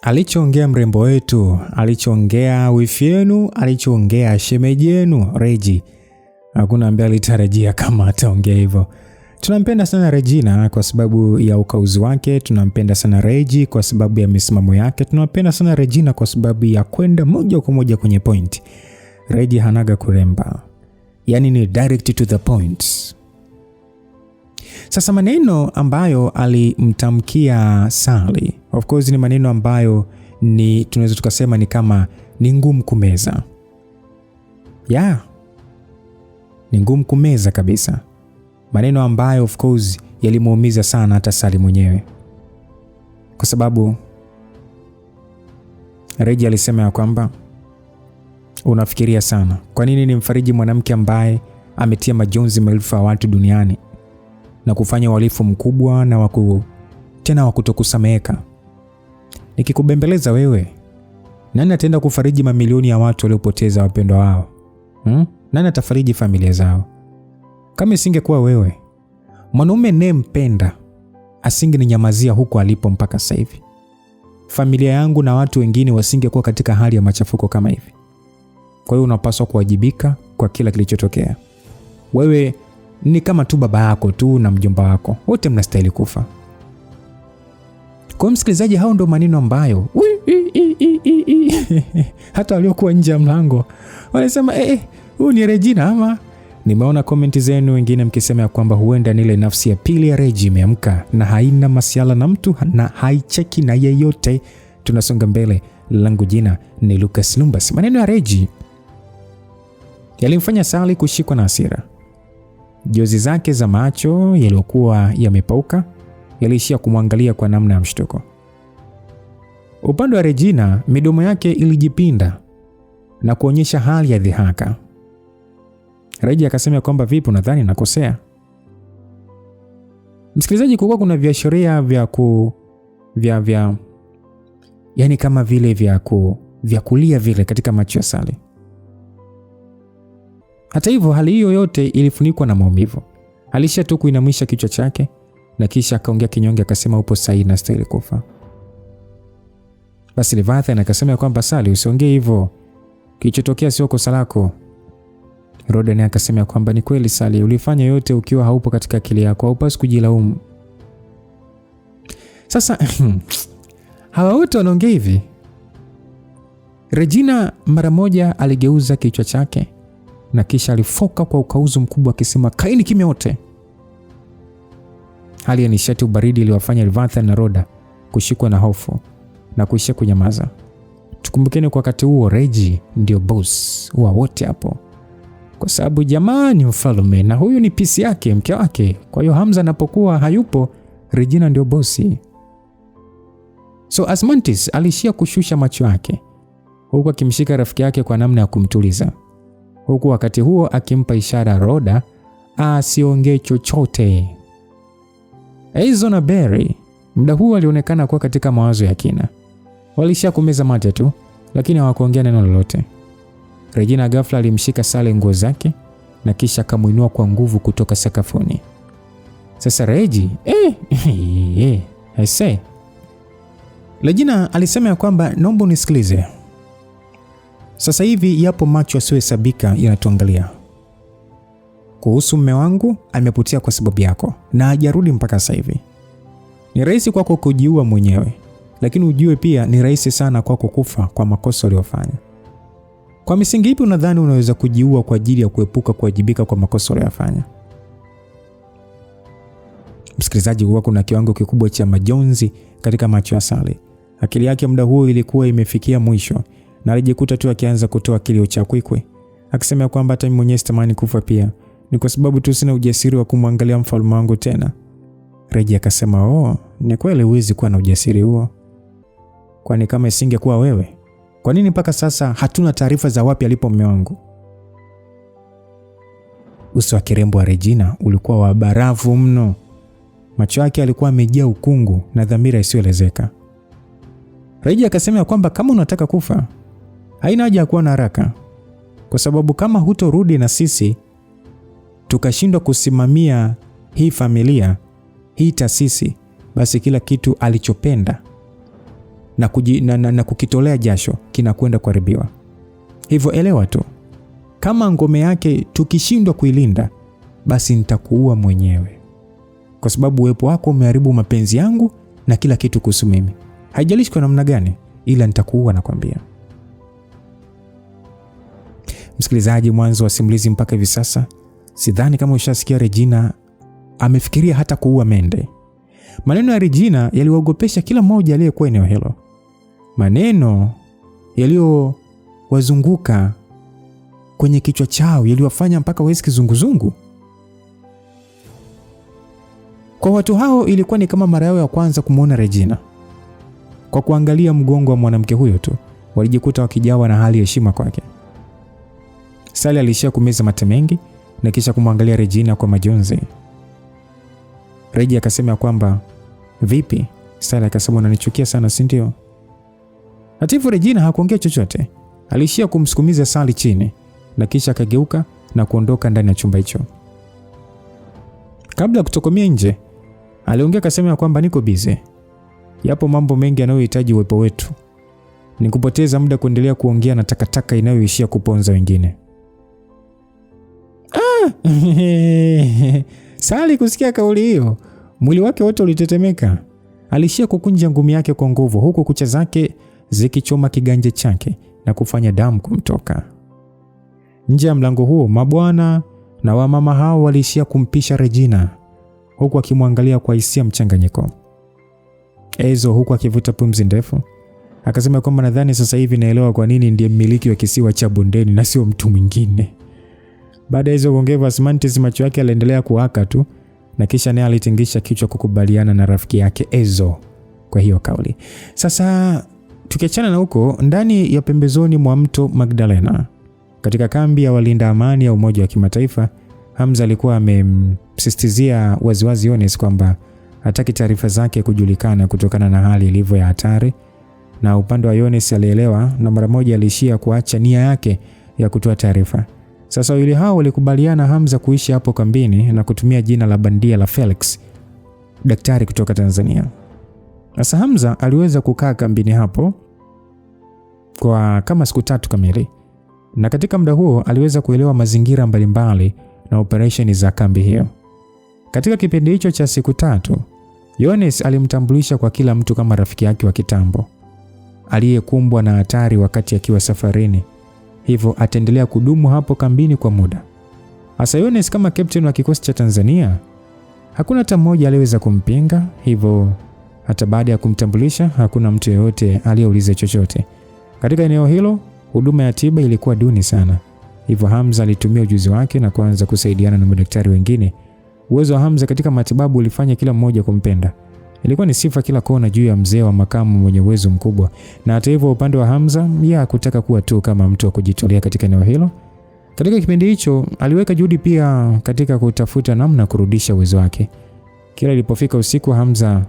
Alichoongea mrembo wetu, alichoongea wifi yenu, alichoongea shemeji yenu Reggie, hakuna ambaye alitarajia kama ataongea hivyo. Tunampenda sana Regina kwa sababu ya ukauzi wake, tunampenda sana Reggie kwa sababu ya misimamo yake, tunampenda sana Regina kwa sababu ya kwenda moja kwa moja kwenye point. Reggie hanaga kuremba, yani ni direct to the point. Sasa maneno ambayo alimtamkia Sally, of course ni maneno ambayo ni tunaweza tukasema ni kama ni ngumu kumeza. Ni ngumu kumeza kabisa. Maneno ambayo of course yalimuumiza sana hata Sally mwenyewe. Kwa sababu Reggie alisema ya kwamba unafikiria sana. Kwa nini nimfariji mwanamke ambaye ametia majonzi maelfu ya watu duniani na kufanya uhalifu mkubwa na tena wa kutokusameheka? Nikikubembeleza wewe, nani ataenda kufariji mamilioni ya watu waliopoteza wapendwa wao? Nani atafariji familia zao? Kama isingekuwa wewe, mwanaume ninayempenda asingeninyamazia huko alipo mpaka sasa hivi. Familia yangu na watu wengine wasingekuwa katika hali ya machafuko kama hivi. Kwa hiyo unapaswa kuwajibika kwa kila kilichotokea. Wewe ni kama tu baba yako tu na mjomba wako, wote mnastahili kufa. Kwa msikilizaji, hao ndo maneno ambayo hata waliokuwa nje ya mlango walisema huyu ni Regina ama? Nimeona komenti zenu wengine mkisema ya kwamba huenda ni ile nafsi ya pili ya Reggie imeamka na haina masiala na mtu na haicheki na yeyote. Tunasonga mbele, langu jina ni Lucas Lumbas. Maneno ya Reggie yalimfanya Sally kushikwa na hasira. Jozi zake za macho yaliokuwa yamepauka yaliishia kumwangalia kwa namna ya mshtuko. Upande wa Regina, midomo yake ilijipinda na kuonyesha hali ya dhihaka. Reggie akasema kwamba vipi, unadhani nakosea? Msikilizaji, kuna viashiria yani kama vile vya kulia vile katika macho ya Sally. Hata hivyo, hali hiyo yote ilifunikwa na maumivu. Alisha tu kuinamisha kichwa chake na kisha akaongea kinyonge akasema, upo sahihi na stahili kufa. Basi Levathan akasema kwamba Sally, usiongee hivyo, kilichotokea sio kosa lako. Rodan akasema kwamba ni kweli Sally, ulifanya yote ukiwa haupo katika akili yako, haupaswi kujilaumu. Sasa hawa wote wanaongea hivi. Regina mara moja aligeuza kichwa chake na kisha alifoka kwa ukauzu mkubwa akisema, kaini kimya wote. Hali ya nishati ubaridi iliwafanya Levathan na Roda kushikwa na hofu na kuishia kunyamaza. Tukumbukeni kwa wakati huo Reggie ndio boss wa wote hapo, kwa sababu jamaa ni mfalme na huyu ni pisi yake, mke wake. Kwa hiyo Hamza anapokuwa hayupo, Regina ndio bosi. So Asmantis alishia kushusha macho yake huku akimshika rafiki yake kwa namna ya kumtuliza, huku wakati huo akimpa ishara Roda asiongee chochote. Aizo na Barry muda huo alionekana kuwa katika mawazo ya kina. Walishia kumeza mate tu, lakini hawakuongea neno lolote. Regina ghafla alimshika Sally nguo zake na kisha akamuinua kwa nguvu kutoka sakafuni. Sasa Reggie, I say. Regina alisema ya kwamba naomba unisikilize. Sasa hivi yapo macho yasiyohesabika yanatuangalia. Kuhusu mume wangu, amepotea kwa sababu yako na hajarudi mpaka sasa hivi. Ni rahisi kwako kujiua mwenyewe, lakini ujue pia ni rahisi sana kwako kufa kwa makosa uliyofanya. Kwa misingi ipi unadhani unaweza kujiua kwa ajili ya kuepuka kuwajibika kwa makosa uliyofanya? Msikilizaji, huwa kuna kiwango kikubwa cha majonzi katika macho ya Sally. Akili yake muda huo ilikuwa imefikia mwisho na alijikuta tu akianza kutoa kilio cha kwikwi, akisema kwamba hata mimi mwenyewe sitamani kufa pia, ni kwa sababu tu sina ujasiri wa kumwangalia mfalme wangu tena. Reggie akasema, ni kweli huwezi kuwa na ujasiri huo. Kwani kama isingekuwa wewe, kwa nini mpaka sasa hatuna taarifa za wapi alipo mume wangu? Uso wa kirembo wa Regina ulikuwa wa barafu mno. Macho yake alikuwa amejaa ukungu na dhamira isiyoelezeka. Reggie akasema kwamba kama unataka kufa, haina haja ya kuwa na haraka, kwa sababu kama hutorudi na sisi tukashindwa kusimamia hii familia, hii taasisi, basi kila kitu alichopenda na kukitolea jasho kinakwenda kuharibiwa. Hivyo elewa tu, kama ngome yake tukishindwa kuilinda, basi nitakuua mwenyewe, kwa sababu uwepo wako umeharibu mapenzi yangu na kila kitu kuhusu mimi. Haijalishi kwa namna gani, ila nitakuua, nakwambia. Msikilizaji, mwanzo wa simulizi mpaka hivi sasa, sidhani kama ushasikia Regina amefikiria hata kuua Mende. Maneno ya Regina yaliwaogopesha kila mmoja aliyekuwa eneo hilo. Maneno yaliyowazunguka kwenye kichwa chao yaliwafanya mpaka wahisi kizunguzungu. Kwa watu hao ilikuwa ni kama mara yao ya kwanza kumuona Regina. Kwa kuangalia mgongo wa mwanamke huyo tu, walijikuta wakijawa na hali ya heshima kwake. Sally alishia kumeza mate mengi na kisha kumwangalia Regina kwa majonzi. Regina akasema kwamba, "Vipi?" Sally akasema, "Unanichukia sana, si ndio?" Hata hivyo Regina hakuongea chochote. Alishia kumsukumiza Sally chini na kisha akageuka na kuondoka ndani ya chumba hicho. Kabla kutokomea nje, aliongea akasema kwamba, "Niko busy. Yapo mambo mengi yanayohitaji uwepo wetu. Nikupoteza muda kuendelea kuongea na takataka inayoishia kuponza wengine." Sally kusikia kauli hiyo, mwili wake wote ulitetemeka. Alishia kukunja ngumi yake kwa nguvu, huku kucha zake zikichoma kiganja chake na kufanya damu kumtoka. Nje ya mlango huo, mabwana na wamama hao walishia kumpisha Regina, huku akimwangalia kwa hisia mchanganyiko. Ezo huku akivuta pumzi ndefu akasema kwamba, "Nadhani sasa hivi naelewa kwa nini ndiye mmiliki wa kisiwa cha bondeni na sio mtu mwingine." Baada ya hizo kuongea, Smantis macho yake aliendelea kuwaka tu, na kisha naye alitingisha kichwa kukubaliana na rafiki yake Ezo kwa hiyo kauli. Sasa tukiachana na huko, ndani ya pembezoni mwa mto Magdalena, katika kambi ya walinda amani ya Umoja wa Kimataifa, Hamza alikuwa amemsisitizia waziwazi Yones kwamba hataki taarifa zake kujulikana kutokana na hali ilivyo ya hatari, na upande wa Yones alielewa na mara moja alishia kuacha nia yake ya kutoa taarifa. Sasa wawili hao walikubaliana Hamza kuishi hapo kambini na kutumia jina la bandia la Felix, daktari kutoka Tanzania. Sasa Hamza aliweza kukaa kambini hapo kwa kama siku 3 kamili, na katika muda huo aliweza kuelewa mazingira mbalimbali na operesheni za kambi hiyo. Katika kipindi hicho cha siku 3, Yones alimtambulisha kwa kila mtu kama rafiki yake wa kitambo aliyekumbwa na hatari wakati akiwa safarini, hivyo ataendelea kudumu hapo kambini kwa muda. Hasa Yones kama captain wa kikosi cha Tanzania, hakuna hata mmoja aliyeweza kumpinga, hivyo hata baada ya kumtambulisha hakuna mtu yeyote aliyeuliza chochote. Katika eneo hilo huduma ya tiba ilikuwa duni sana, hivyo Hamza alitumia ujuzi wake na kuanza kusaidiana na madaktari wengine. Uwezo wa Hamza katika matibabu ulifanya kila mmoja kumpenda. Ilikuwa ni sifa kila kona juu ya mzee wa makamu mwenye uwezo mkubwa. Na hata hivyo upande wa Hamza, hakutaka kuwa tu kama mtu wa kujitolea katika eneo hilo. Katika kipindi hicho aliweka juhudi pia katika kutafuta namna kurudisha uwezo wake. Kila ilipofika usiku, Hamza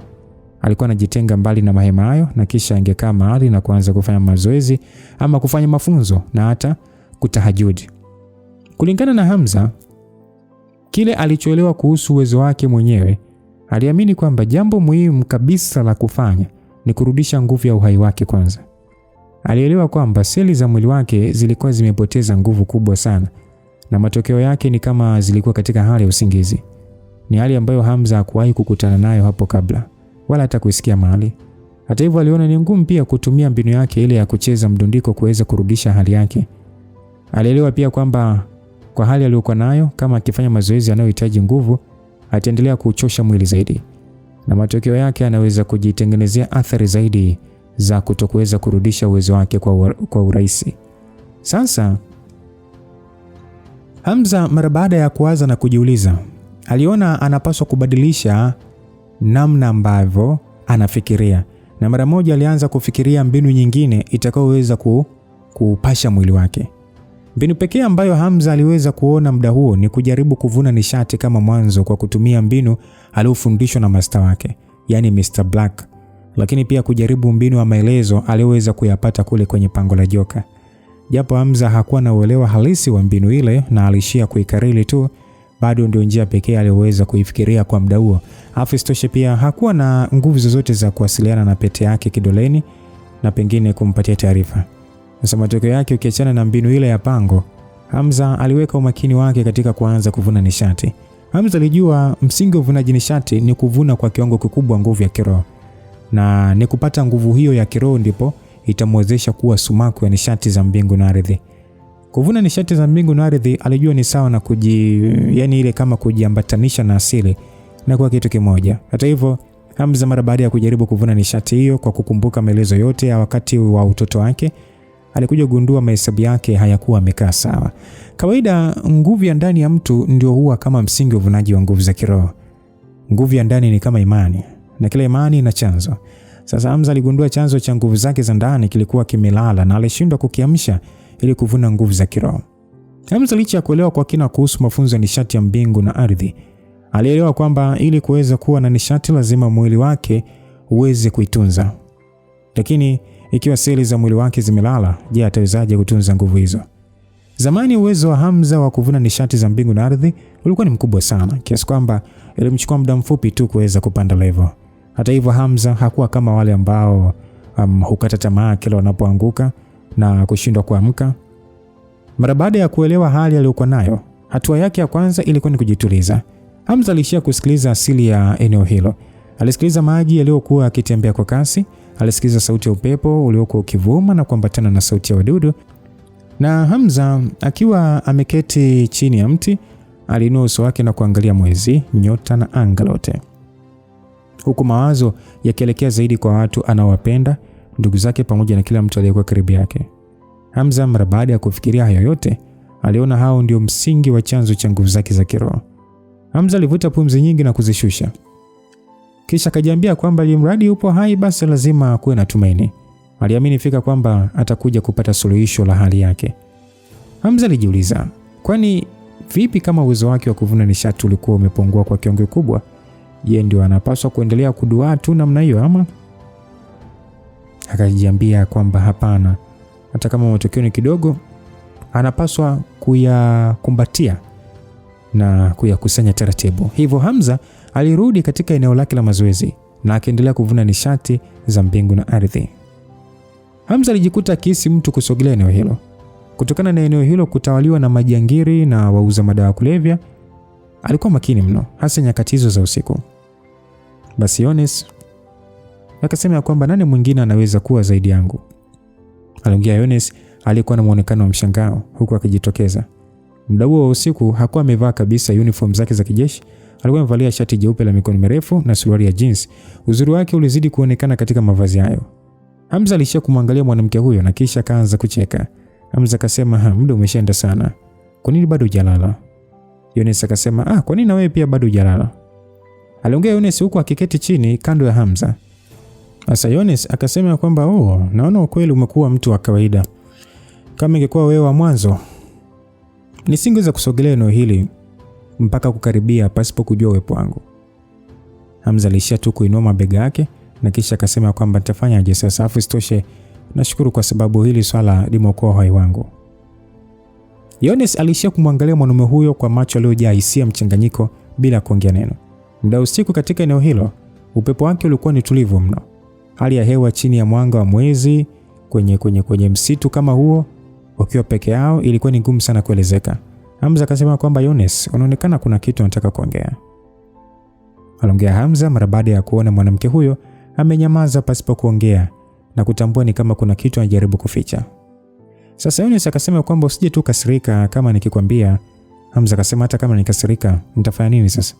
alikuwa anajitenga mbali na mahema hayo na kisha angekaa mahali na kuanza kufanya mazoezi ama kufanya mafunzo na hata kutahajudi. Kulingana na Hamza, kile alichoelewa kuhusu uwezo wake mwenyewe, aliamini kwamba jambo muhimu kabisa la kufanya ni kurudisha nguvu ya uhai wake kwanza. Alielewa kwamba seli za mwili wake zilikuwa zimepoteza nguvu kubwa sana, na matokeo yake ni kama zilikuwa katika hali ya usingizi. Ni hali ambayo Hamza hakuwahi kukutana nayo hapo kabla, wala hata kusikia mahali. Hata hivyo aliona ni ngumu pia kutumia mbinu yake ile ya kucheza mdundiko kuweza kurudisha hali yake. Alielewa pia kwamba kwa hali aliyokuwa nayo, kama akifanya mazoezi yanayohitaji nguvu, ataendelea kuchosha mwili zaidi, na matokeo yake anaweza kujitengenezea athari zaidi za kutokuweza kurudisha uwezo wake kwa urahisi. Sasa Hamza mara baada ya kuwaza na kujiuliza, aliona anapaswa kubadilisha namna ambavyo anafikiria, na mara moja alianza kufikiria mbinu nyingine itakayoweza kupasha mwili wake. Mbinu pekee ambayo Hamza aliweza kuona muda huo ni kujaribu kuvuna nishati kama mwanzo kwa kutumia mbinu aliyofundishwa na master wake, yani Mr. Black, lakini pia kujaribu mbinu ya maelezo aliyoweza kuyapata kule kwenye pango la joka. Japo Hamza hakuwa na uelewa halisi wa mbinu ile na alishia kuikariri tu, bado ndio njia pekee aliyoweza kuifikiria kwa muda huo. Isitoshe pia hakuwa na nguvu zozote za kuwasiliana na pete yake kidoleni, na pengine kumpatia taarifa. Sasa matokeo yake, ukiachana na mbinu ile ya pango, Hamza aliweka umakini wake katika kuanza kuvuna nishati. Hamza alijua msingi wa uvunaji nishati ni kuvuna kwa kiwango kikubwa nguvu ya kiroho, na ni kupata nguvu hiyo ya kiroho ndipo itamwezesha kuwa sumaku ya nishati za mbingu na ardhi. Kuvuna nishati za mbingu na ardhi alijua ni sawa na ile kama kujiambatanisha na asili na kwa kitu kimoja. Hata hivyo, Hamza mara baada ya kujaribu kuvuna nishati hiyo kwa kukumbuka maelezo yote ya wakati wa utoto wake, alikuja kugundua mahesabu yake hayakuwa yamekaa sawa. Kawaida nguvu ya ndani ya mtu ndio huwa kama msingi wa uvunaji wa nguvu za kiroho. Nguvu ya ndani ni kama imani, na kila imani ina chanzo. Sasa Hamza aligundua chanzo cha nguvu zake za ndani kilikuwa kimelala na alishindwa kukiamsha ili kuvuna nguvu za kiroho. Hamza licha ya kuelewa kwa kina kuhusu mafunzo ya nishati ya mbingu na ardhi, alielewa kwamba ili kuweza kuwa na nishati lazima mwili wake uweze kuitunza. Lakini ikiwa seli za mwili wake zimelala, je, atawezaje kutunza nguvu hizo? Zamani uwezo wa Hamza wa kuvuna nishati za mbingu na ardhi ulikuwa ni mkubwa sana kiasi kwamba ilimchukua muda mfupi tu kuweza kupanda level. Hata hivyo, Hamza hakuwa kama wale ambao hukata tamaa kila wanapoanguka na kushindwa kuamka. Mara baada ya kuelewa hali aliyokuwa nayo, hatua yake ya kwanza ilikuwa ni kujituliza. Hamza alishia kusikiliza asili ya eneo hilo. Alisikiliza maji yaliyokuwa yakitembea kwa kasi, alisikiliza sauti ya upepo uliokuwa ukivuma na kuambatana na sauti ya wadudu. Na Hamza akiwa ameketi chini ya mti, aliinua uso wake na kuangalia mwezi, nyota na anga lote, huku mawazo yakielekea zaidi kwa watu anaowapenda, ndugu zake pamoja na kila mtu aliyekuwa karibu yake. Hamza mara baada ya kufikiria hayo yote, aliona hao ndio msingi wa chanzo cha nguvu zake za kiroho. Hamza alivuta pumzi nyingi na kuzishusha. Kisha akajiambia kwamba mradi upo hai basi lazima kuwe na tumaini. Aliamini fika kwamba atakuja kupata suluhisho la hali yake. Hamza alijiuliza, kwani vipi kama uwezo wake wa kuvuna nishati ulikuwa umepungua kwa kiwango kikubwa? Je, ndio anapaswa kuendelea kuduaa tu namna hiyo ama? Akajiambia kwamba hapana, hata kama matokeo ni kidogo, anapaswa kuyakumbatia na kuyakusanya taratibu. Hivyo Hamza alirudi katika eneo lake la mazoezi na akaendelea kuvuna nishati za mbingu na ardhi. Hamza alijikuta kisi mtu kusogelea eneo hilo. Kutokana na eneo hilo kutawaliwa na majangiri na wauza madawa ya kulevya, alikuwa makini mno, hasa nyakati hizo za usiku. Basi Yones akasema kwamba nani mwingine anaweza kuwa zaidi yangu? Aliongea Yones alikuwa na muonekano wa mshangao huku akijitokeza. Muda huo wa usiku hakuwa amevaa kabisa uniform zake za kijeshi. Alikuwa amevalia shati jeupe la mikono mirefu na suruali ya jeans. Uzuri wake ulizidi kuonekana katika mavazi hayo. Hamza alishia kumwangalia mwanamke huyo na kisha akaanza kucheka. Hamza akasema, muda umeshaenda sana. Kwa nini bado hujalala? Yones akasema, kwa nini na wewe pia bado hujalala? Aliongea Yones huku akiketi chini kando ya Hamza. Sasa Yones akasema kwamba naona ukweli umekuwa mtu wa kawaida. Kama ingekuwa wewe wa mwanzo, nisingeweza kusogelea eneo hili mpaka kukaribia pasipo kujua uwepo wangu. Hamza alishia tu kuinua mabega yake na kisha akasema kwamba nitafanyaje sasa, afu isitoshe nashukuru kwa sababu hili swala limeokoa uhai wangu. Yones alishia kumwangalia mwanamume huyo kwa macho yaliyojaa hisia mchanganyiko bila kuongea neno. Muda usiku katika eneo hilo, upepo wake ulikuwa ni tulivu mno. Hali ya hewa chini ya mwanga wa mwezi kwenye msitu kama huo wakiwa peke yao ilikuwa ni ngumu sana kuelezeka. Hamza akasema kwamba Yones, unaonekana kuna kitu unataka kuongea. Aliongea Hamza mara baada ya kuona mwanamke huyo amenyamaza pasipo kuongea na kutambua ni kama kuna kitu anajaribu kuficha. Sasa Yones akasema kwamba usije tu kasirika kama nikikwambia. Hamza akasema hata kama nikasirika nitafanya nini sasa?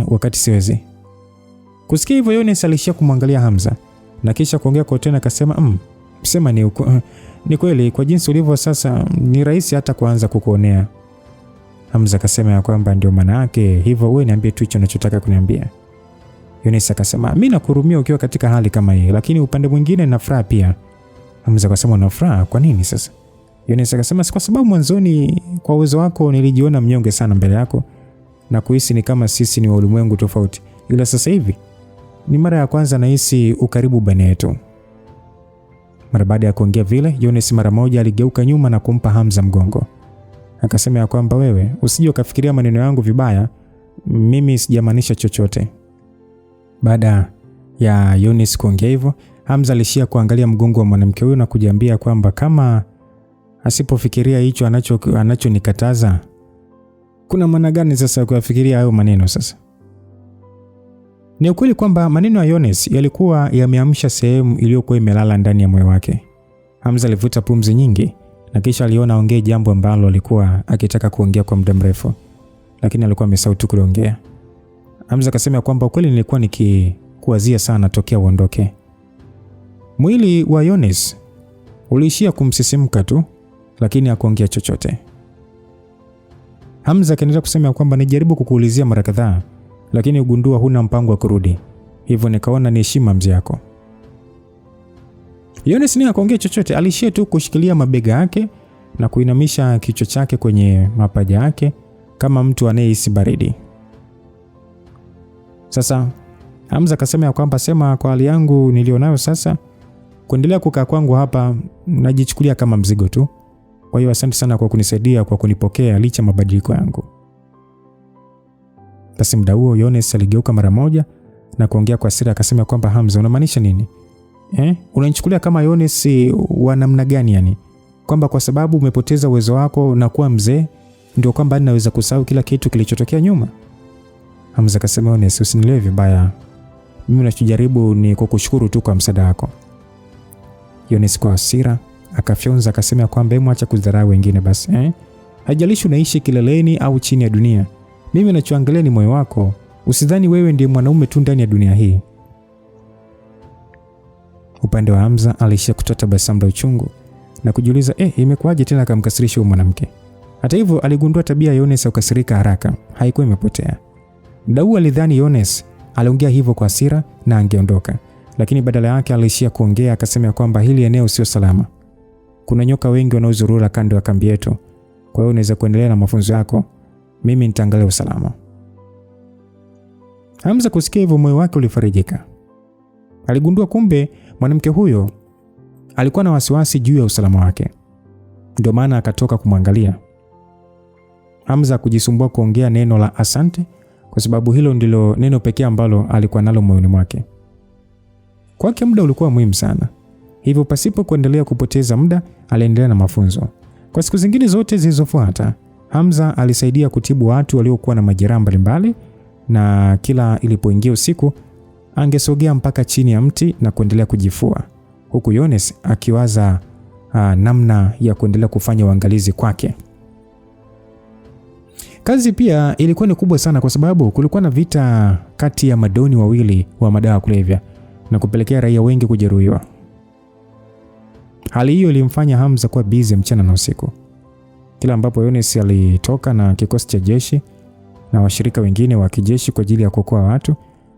Wakati siwezi. Kusikia hivyo Yones alishia kumwangalia Hamza na kisha kuongea kwa tena akasema sema ni kweli kwa jinsi ulivyo sasa ni rahisi hata kuanza kukuonea. Hamza akasema ya kwamba ndio maana yake hivyo, wewe niambie tu hicho unachotaka kuniambia. Yones akasema mimi nakuhurumia ukiwa katika hali kama hii, lakini upande mwingine nafuraha pia. Hamza akasema unafuraha kwa nini sasa? Yones akasema si kwa sababu mwanzoni kwa uwezo wako nilijiona mnyonge sana mbele yako na kuhisi ni kama sisi ni wa ulimwengu tofauti, ila sasa hivi ni mara ya kwanza nahisi ukaribu baina yetu. Mara baada ya kuongea vile, Yones mara moja aligeuka nyuma na kumpa Hamza mgongo. Akasema ya kwamba wewe usije ukafikiria maneno yangu vibaya, mimi sijamaanisha chochote. Baada ya Yones kuongea hivyo, Hamza alishia kuangalia mgongo wa mwanamke huyo na kujiambia kwamba kama asipofikiria hicho anachonikataza, kuna maana gani sasa kuyafikiria hayo maneno sasa? Ni ukweli kwamba maneno ya Yones yalikuwa yameamsha sehemu iliyokuwa imelala ndani ya moyo wake. Hamza alivuta pumzi nyingi na kisha aliona aongee jambo ambalo alikuwa akitaka kuongea kwa muda mrefu, lakini alikuwa amesahau tu kuongea. Hamza akasema kwamba ukweli nilikuwa nikikuwazia sana tokea uondoke. Mwili wa Yones uliishia kumsisimka tu, lakini hakuongea chochote. Hamza akaendelea kusema kwamba nijaribu kukuulizia mara kadhaa, lakini ugundua huna mpango wa kurudi. Hivyo nikaona ni heshima mzee yako. Yones ni hakuongea chochote, alishia tu kushikilia mabega yake na kuinamisha kichwa chake kwenye mapaja yake kama mtu anayehisi baridi. Sasa Hamza akasema kwamba sema kwa hali yangu nilionayo sasa, kuendelea kukaa kwangu hapa najichukulia kama mzigo tu. Kwa hiyo asante sana kwa kunisaidia, kwa kunipokea licha mabadiliko yangu. Basi muda huo Yones aligeuka mara moja na kuongea kwa hasira akasema kwamba Hamza, unamaanisha nini? Unanichukulia kama Yones wa namna gani yani? Kwamba kwa sababu umepoteza uwezo wako na kuwa mzee ndio kwamba ninaweza kusahau kila kitu kilichotokea nyuma? Hamza akasema Yones, usinielewe vibaya. Mimi ninachojaribu ni kukushukuru tu kwa msaada wako. Yones kwa hasira akafyonza akasema kwamba hebu acha kudharau wengine basi. Haijalishi unaishi kileleni au chini ya dunia. Mimi ninachoangalia ni moyo wako. Usidhani wewe ndiye mwanaume tu ndani ya dunia hii. Upande wa Hamza alishia kutoa tabasamu la uchungu na kujiuliza imekuwaje tena akamkasirisha huyo mwanamke. Hata hivyo aligundua tabia ya Yones ukasirika haraka haikuwa imepotea. Mdau alidhani Yones aliongea hivyo kwa hasira na angeondoka, lakini badala yake alishia kuongea akasema kwamba hili eneo sio salama. Kuna nyoka wengi wanaozurura kando ya kambi yetu. Kwa hiyo unaweza kuendelea na mafunzo yako. Mimi nitaangalia usalama. Hamza kusikia hivyo moyo wake ulifarijika. Aligundua kumbe mwanamke huyo alikuwa na wasiwasi juu ya usalama wake. Ndio maana akatoka kumwangalia. Hamza kujisumbua kuongea neno la asante kwa sababu hilo ndilo neno pekee ambalo alikuwa nalo moyoni mwake. Kwake muda ulikuwa muhimu sana. Hivyo pasipo kuendelea kupoteza muda aliendelea na mafunzo. Kwa siku zingine zote zilizofuata, Hamza alisaidia kutibu watu waliokuwa na majeraha mbalimbali, na kila ilipoingia usiku angesogea mpaka chini ya mti na kuendelea kujifua, huku Yones akiwaza namna ya kuendelea kufanya uangalizi kwake. Kazi pia ilikuwa ni kubwa sana kwa sababu kulikuwa na vita kati ya madoni wawili wa madawa kulevya na kupelekea raia wengi kujeruhiwa. Hali hiyo ilimfanya Hamza kuwa busy mchana na usiku. Kila ambapo Yones alitoka na kikosi cha jeshi na washirika wengine wa kijeshi kwa ajili ya kuokoa watu,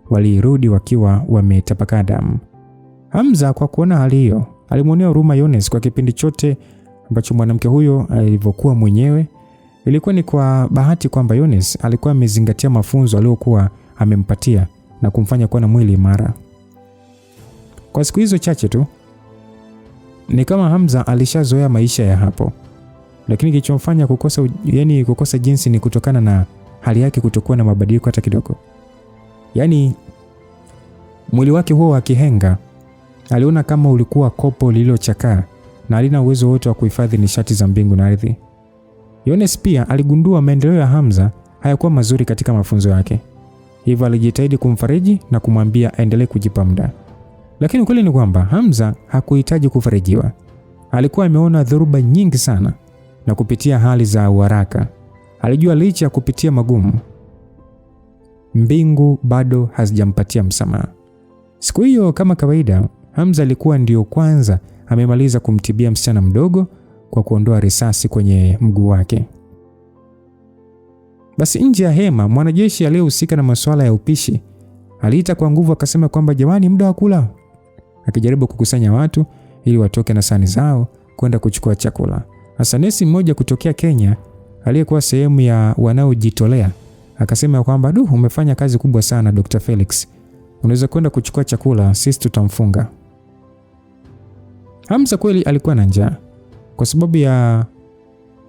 walirudi wakiwa wametapakaa damu. Hamza kwa kuona hali hiyo alimwonea huruma Yones kwa kipindi chote ambacho mwanamke huyo alivyokuwa mwenyewe. Ilikuwa ni kwa bahati kwamba Yones alikuwa amezingatia mafunzo aliyokuwa amempatia na kumfanya kuwa na mwili imara. Kwa siku hizo chache tu ni kama Hamza alishazoea maisha ya hapo. Lakini kilichomfanya kukosa jinsi ni kutokana na hali yake kutokuwa na mabadiliko hata kidogo. Mwili wake huo wa kihenga aliona kama ulikuwa kopo lililochakaa na halina uwezo wote wa kuhifadhi nishati za mbingu na ardhi. Yones pia aligundua maendeleo ya Hamza hayakuwa mazuri katika mafunzo yake. Hivyo alijitahidi kumfariji na kumwambia aendelee kujipa muda. Lakini ukweli ni kwamba Hamza hakuhitaji kufarijiwa. Alikuwa ameona dhoruba nyingi sana na kupitia hali za uharaka. Alijua licha ya kupitia magumu, mbingu bado hazijampatia msamaha. Siku hiyo kama kawaida, Hamza alikuwa ndio kwanza amemaliza kumtibia msichana mdogo kwa kuondoa risasi kwenye mguu wake. Basi nje ya hema, mwanajeshi aliyehusika na masuala ya upishi aliita kwa nguvu akasema kwamba jamani, muda wa kula, akijaribu kukusanya watu ili watoke na sahani zao kwenda kuchukua chakula. Hasa nesi mmoja kutokea Kenya aliyekuwa sehemu ya wanaojitolea akasema kwamba umefanya kazi kubwa sana Dr. Felix. Unaweza kwenda kuchukua chakula, sisi tutamfunga. Hamza kweli alikuwa na njaa. Kwa sababu ya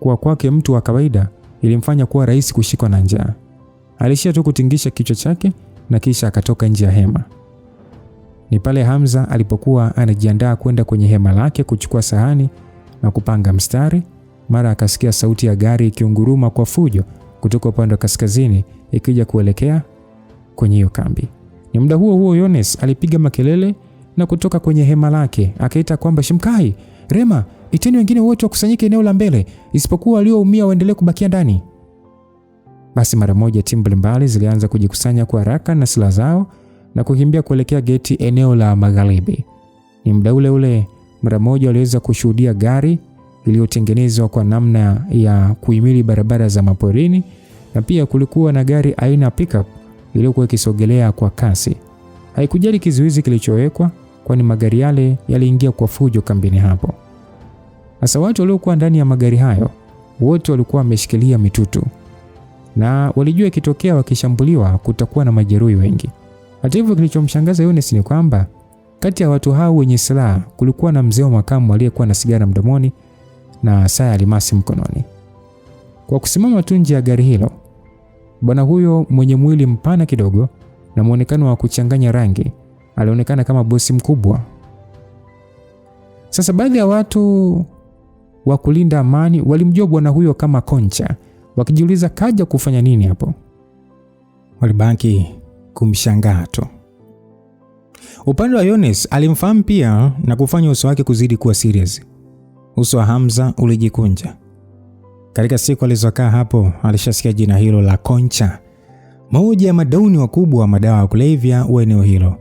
kuwa kwake mtu wa kawaida ilimfanya kuwa rahisi kushikwa na njaa. Alishia tu kutingisha kichwa chake na kisha akatoka nje ya hema. Ni pale Hamza alipokuwa anajiandaa kwenda kwenye hema lake kuchukua sahani na kupanga mstari, mara akasikia sauti ya gari ikiunguruma kwa fujo kutoka upande wa kaskazini ikija kuelekea kwenye hiyo kambi. Ni muda huo huo Yones alipiga makelele na kutoka kwenye hema lake akaita kwamba Shimkai, Rema, iteni wengine wote wakusanyike eneo la mbele, isipokuwa walioumia waendelee kubakia ndani. Basi mara moja timu mbalimbali zilianza kujikusanya kwa haraka na silaha zao na kukimbia kuelekea geti eneo la magharibi. Ni muda ule ule mara moja waliweza kushuhudia gari iliyotengenezwa kwa namna ya kuhimili barabara za maporini, na pia kulikuwa na gari aina pickup iliyokuwa ikisogelea kwa kasi. Haikujali kizuizi kilichowekwa, kwani magari yale yaliingia kwa fujo kambini hapo. Hasa watu waliokuwa ndani ya magari hayo wote walikuwa wameshikilia mitutu na walijua ikitokea wakishambuliwa kutakuwa na majeruhi wengi. Hata hivyo, kilichomshangaza Yones ni kwamba kati ya watu hao wenye silaha kulikuwa na mzee wa makamu aliyekuwa na sigara mdomoni na saa ya almasi mkononi. Kwa kusimama tu nje ya gari hilo, bwana huyo mwenye mwili mpana kidogo na muonekano wa kuchanganya rangi alionekana kama bosi mkubwa. Sasa baadhi ya watu wa kulinda amani walimjua bwana huyo kama Koncha, wakijiuliza kaja kufanya nini hapo. Walibaki kumshangaa tu. Upande wa Yones alimfahamu pia na kufanya uso wake kuzidi kuwa serious. Uso wa Hamza ulijikunja. Katika siku alizokaa hapo alishasikia jina hilo la Koncha, mmoja ya madauni wakubwa wa madawa ya kulevya wa eneo hilo.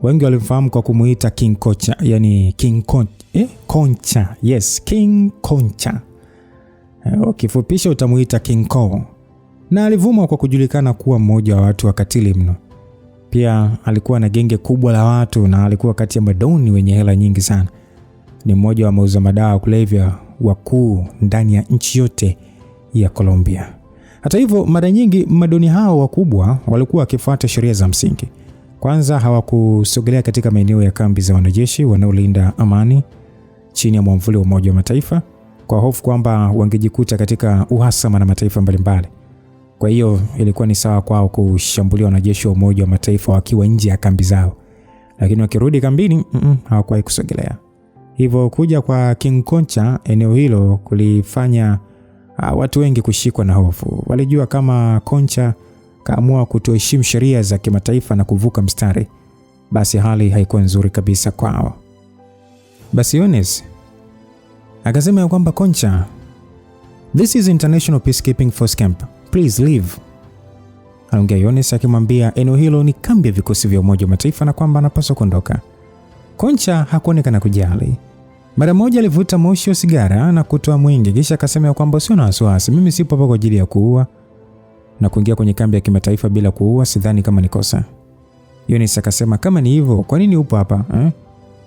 Wengi walimfahamu kwa kumuita King Koncha, yani Koncha. Yes, King Koncha. Ukifupisha utamuita King Ko. Na alivuma kwa kujulikana kuwa mmoja wa watu wakatili mno. Pia alikuwa na genge kubwa la watu na alikuwa kati ya madauni wenye hela nyingi sana. Ni mmoja wa mauza madawa ya kulevya wakuu ndani ya nchi yote ya Colombia. Hata hivyo, mara nyingi madoni hao wakubwa walikuwa wakifuata sheria za msingi. Kwanza, hawakusogelea katika maeneo ya kambi za wanajeshi wanaolinda amani chini ya mwamvuli wa Umoja wa Mataifa kwa hofu kwamba wangejikuta katika uhasama na mataifa mbalimbali. Kwa hiyo ilikuwa ni sawa kwao kushambulia wanajeshi wa Umoja wa Mataifa wakiwa nje ya kambi zao. Lakini wakirudi kambini, hawakuwahi kusogelea. Hivyo kuja kwa King Koncha eneo hilo kulifanya watu wengi kushikwa na hofu. Walijua kama Koncha kaamua kutoheshimu sheria za kimataifa na kuvuka mstari, basi hali haikuwa nzuri kabisa kwao. Basi Yones akasema ya kwamba Koncha, this is International Peacekeeping Force Camp, please leave. Aliongea Yones akimwambia eneo hilo ni kambi ya vikosi vya Umoja wa Mataifa na kwamba anapaswa kuondoka. Koncha hakuonekana kujali. Mara moja alivuta moshi wa sigara na kutoa mwingi, kisha akasema kwamba sio na wasiwasi, mimi sipo hapa kwa ajili ya kuua, na kuingia kwenye kambi ya kimataifa bila kuua sidhani kama ni kosa. Yones akasema kama ni hivyo, kwa nini upo hapa?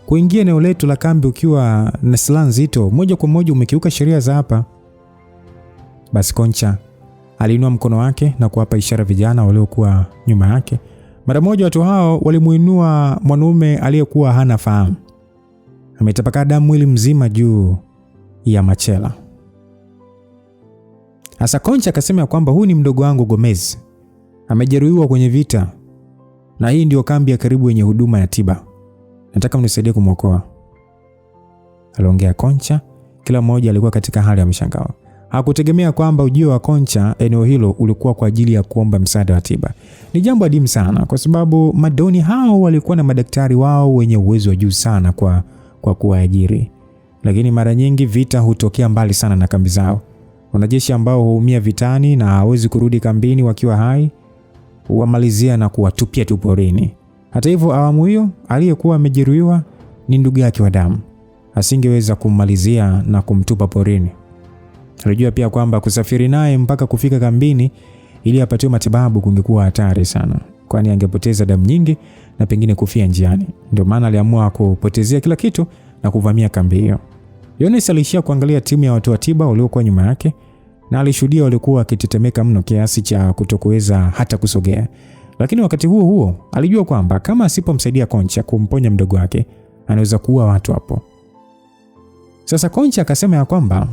Kuingia eneo letu la kambi ukiwa na silaha nzito, moja kwa moja umekiuka sheria za hapa. Basi Koncha aliinua mkono wake na kuwapa ishara vijana waliokuwa nyuma yake. Mara moja watu hao walimuinua mwanaume aliyekuwa hana fahamu, ametapaka damu mwili mzima juu ya machela. Hasa Koncha akasema kwamba huyu ni mdogo wangu Gomez, amejeruhiwa kwenye vita na hii ndio kambi ya karibu yenye huduma ya tiba, nataka mnisaidie kumwokoa. Aliongea Koncha. Kila mmoja alikuwa katika hali ya mshangao. Hakutegemea kwamba ujio wa Koncha eneo hilo ulikuwa kwa ajili ya kuomba msaada wa tiba. Ni jambo adimu sana kwa sababu madoni hao walikuwa na madaktari wao wenye uwezo wa juu sana kwa kuwaajiri. Lakini mara nyingi vita hutokea mbali sana na kambi zao. Wanajeshi ambao huumia vitani na hawezi kurudi kambini wakiwa hai huwamalizia na kuwatupia tu porini. Hata hivyo, awamu hiyo aliyekuwa amejeruhiwa ni ndugu yake wa damu, asingeweza kummalizia na kumtupa porini. Alijua pia kwamba kusafiri naye mpaka kufika kambini ili apatiwe matibabu kungekuwa hatari sana, kwani angepoteza damu nyingi na pengine kufia njiani. Ndio maana aliamua kupotezea kila kitu na kuvamia kambi hiyo. Yones alishia kuangalia timu ya watu wa tiba waliokuwa nyuma yake na alishuhudia walikuwa wakitetemeka mno kiasi cha kutokuweza hata kusogea. Lakini wakati huo huo alijua kwamba kama asipomsaidia Koncha kumponya mdogo wake anaweza kuua watu hapo. Sasa Koncha akasema ya kwamba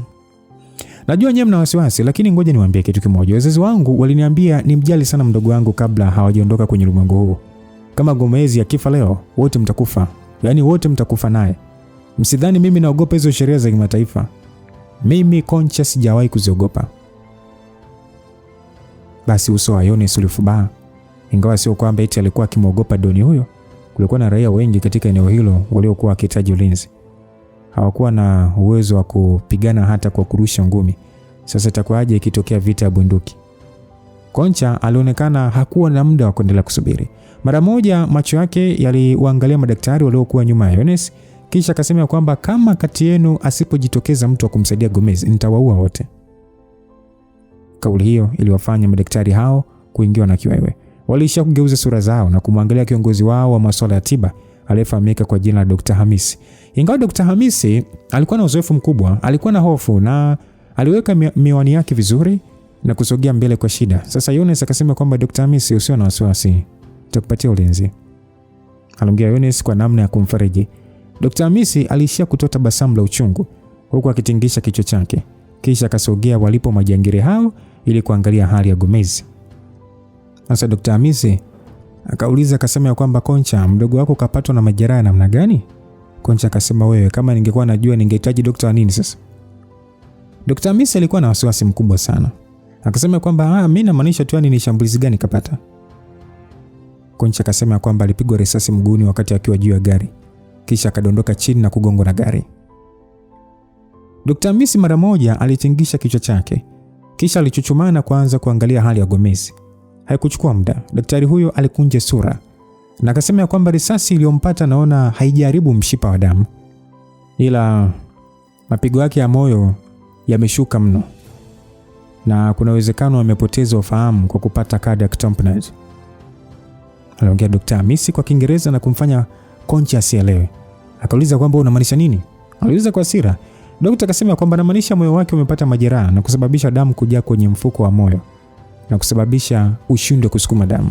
najua nyinyi mna wasiwasi, lakini ngoja niwaambie kitu kimoja. Wazazi wangu waliniambia nimjali sana mdogo wangu kabla hawajaondoka kwenye ulimwengu huu. kama Gomez akifa leo, wote mtakufa. Yaani wote mtakufa naye. Msidhani mimi naogopa hizo sheria za kimataifa. Mimi Concha sijawahi kuziogopa. Basi uso wa Yones ulifubaa. Ingawa sio kwamba eti alikuwa akimwogopa Doni huyo. Kulikuwa na raia wengi katika eneo hilo waliokuwa wakihitaji ulinzi. Hawakuwa na uwezo wa kupigana hata kwa kurusha ngumi. Sasa itakuwaje ikitokea vita ya bunduki? Concha alionekana hakuwa na muda wa kuendelea kusubiri. Mara moja macho yake yaliwaangalia madaktari waliokuwa nyuma ya Yones, kisha akasema kwamba kama kati yenu asipojitokeza mtu wa kumsaidia Gomez, nitawaua wote. Kauli hiyo iliwafanya madaktari hao kuingiwa na kiwewe. Waliisha kugeuza sura zao na kumwangalia kiongozi wao wa masuala ya tiba aliyefahamika kwa jina la Dr. Hamisi. Ingawa Dr. Hamisi alikuwa na uzoefu mkubwa, alikuwa na hofu na aliweka miwani yake vizuri na kusogea mbele kwa shida. Sasa Yones akasema kwamba Dr. Hamisi, usio na wasiwasi, tutakupatia ulinzi. Aliongea Yones kwa namna ya kumfariji. Dr. Hamisi aliishia kutoa tabasamu la uchungu huku akitingisha kichwa chake. Kisha akasogea walipo majangili hao ili kuangalia hali ya Gomez. Sasa Dr. Hamisi akauliza, akasema kwamba Concha, mdogo wako kapatwa na majeraha namna gani? Concha akasema, wewe kama ningekuwa najua ningehitaji daktari nini sasa? Dr. Hamisi alikuwa na wasiwasi mkubwa sana. Akasema kwamba mimi namaanisha tu ni shambulizi gani kapata. Concha akasema kwamba alipigwa risasi mguuni wakati akiwa juu ya gari. Kisha akadondoka chini na kugongwa na gari. Dr. Hamisi mara moja alitingisha kichwa chake. Kisha alichuchumaa na kuanza kuangalia hali ya Gomez. Haikuchukua muda, daktari huyo alikunja sura na akasema kwamba risasi iliyompata naona haijaribu mshipa wa damu, ila mapigo yake ya moyo yameshuka mno na kuna uwezekano amepoteza ufahamu kwa kupata cardiac tamponade. Aliongea Dr. Hamisi kwa Kiingereza na kumfanya Concha asielewe. Akauliza kwamba unamaanisha nini? Aliuliza kwa hasira. Daktari akasema kwamba anamaanisha moyo wake umepata majeraha na kusababisha damu kujaa kwenye mfuko wa moyo na kusababisha ushindwe kusukuma damu.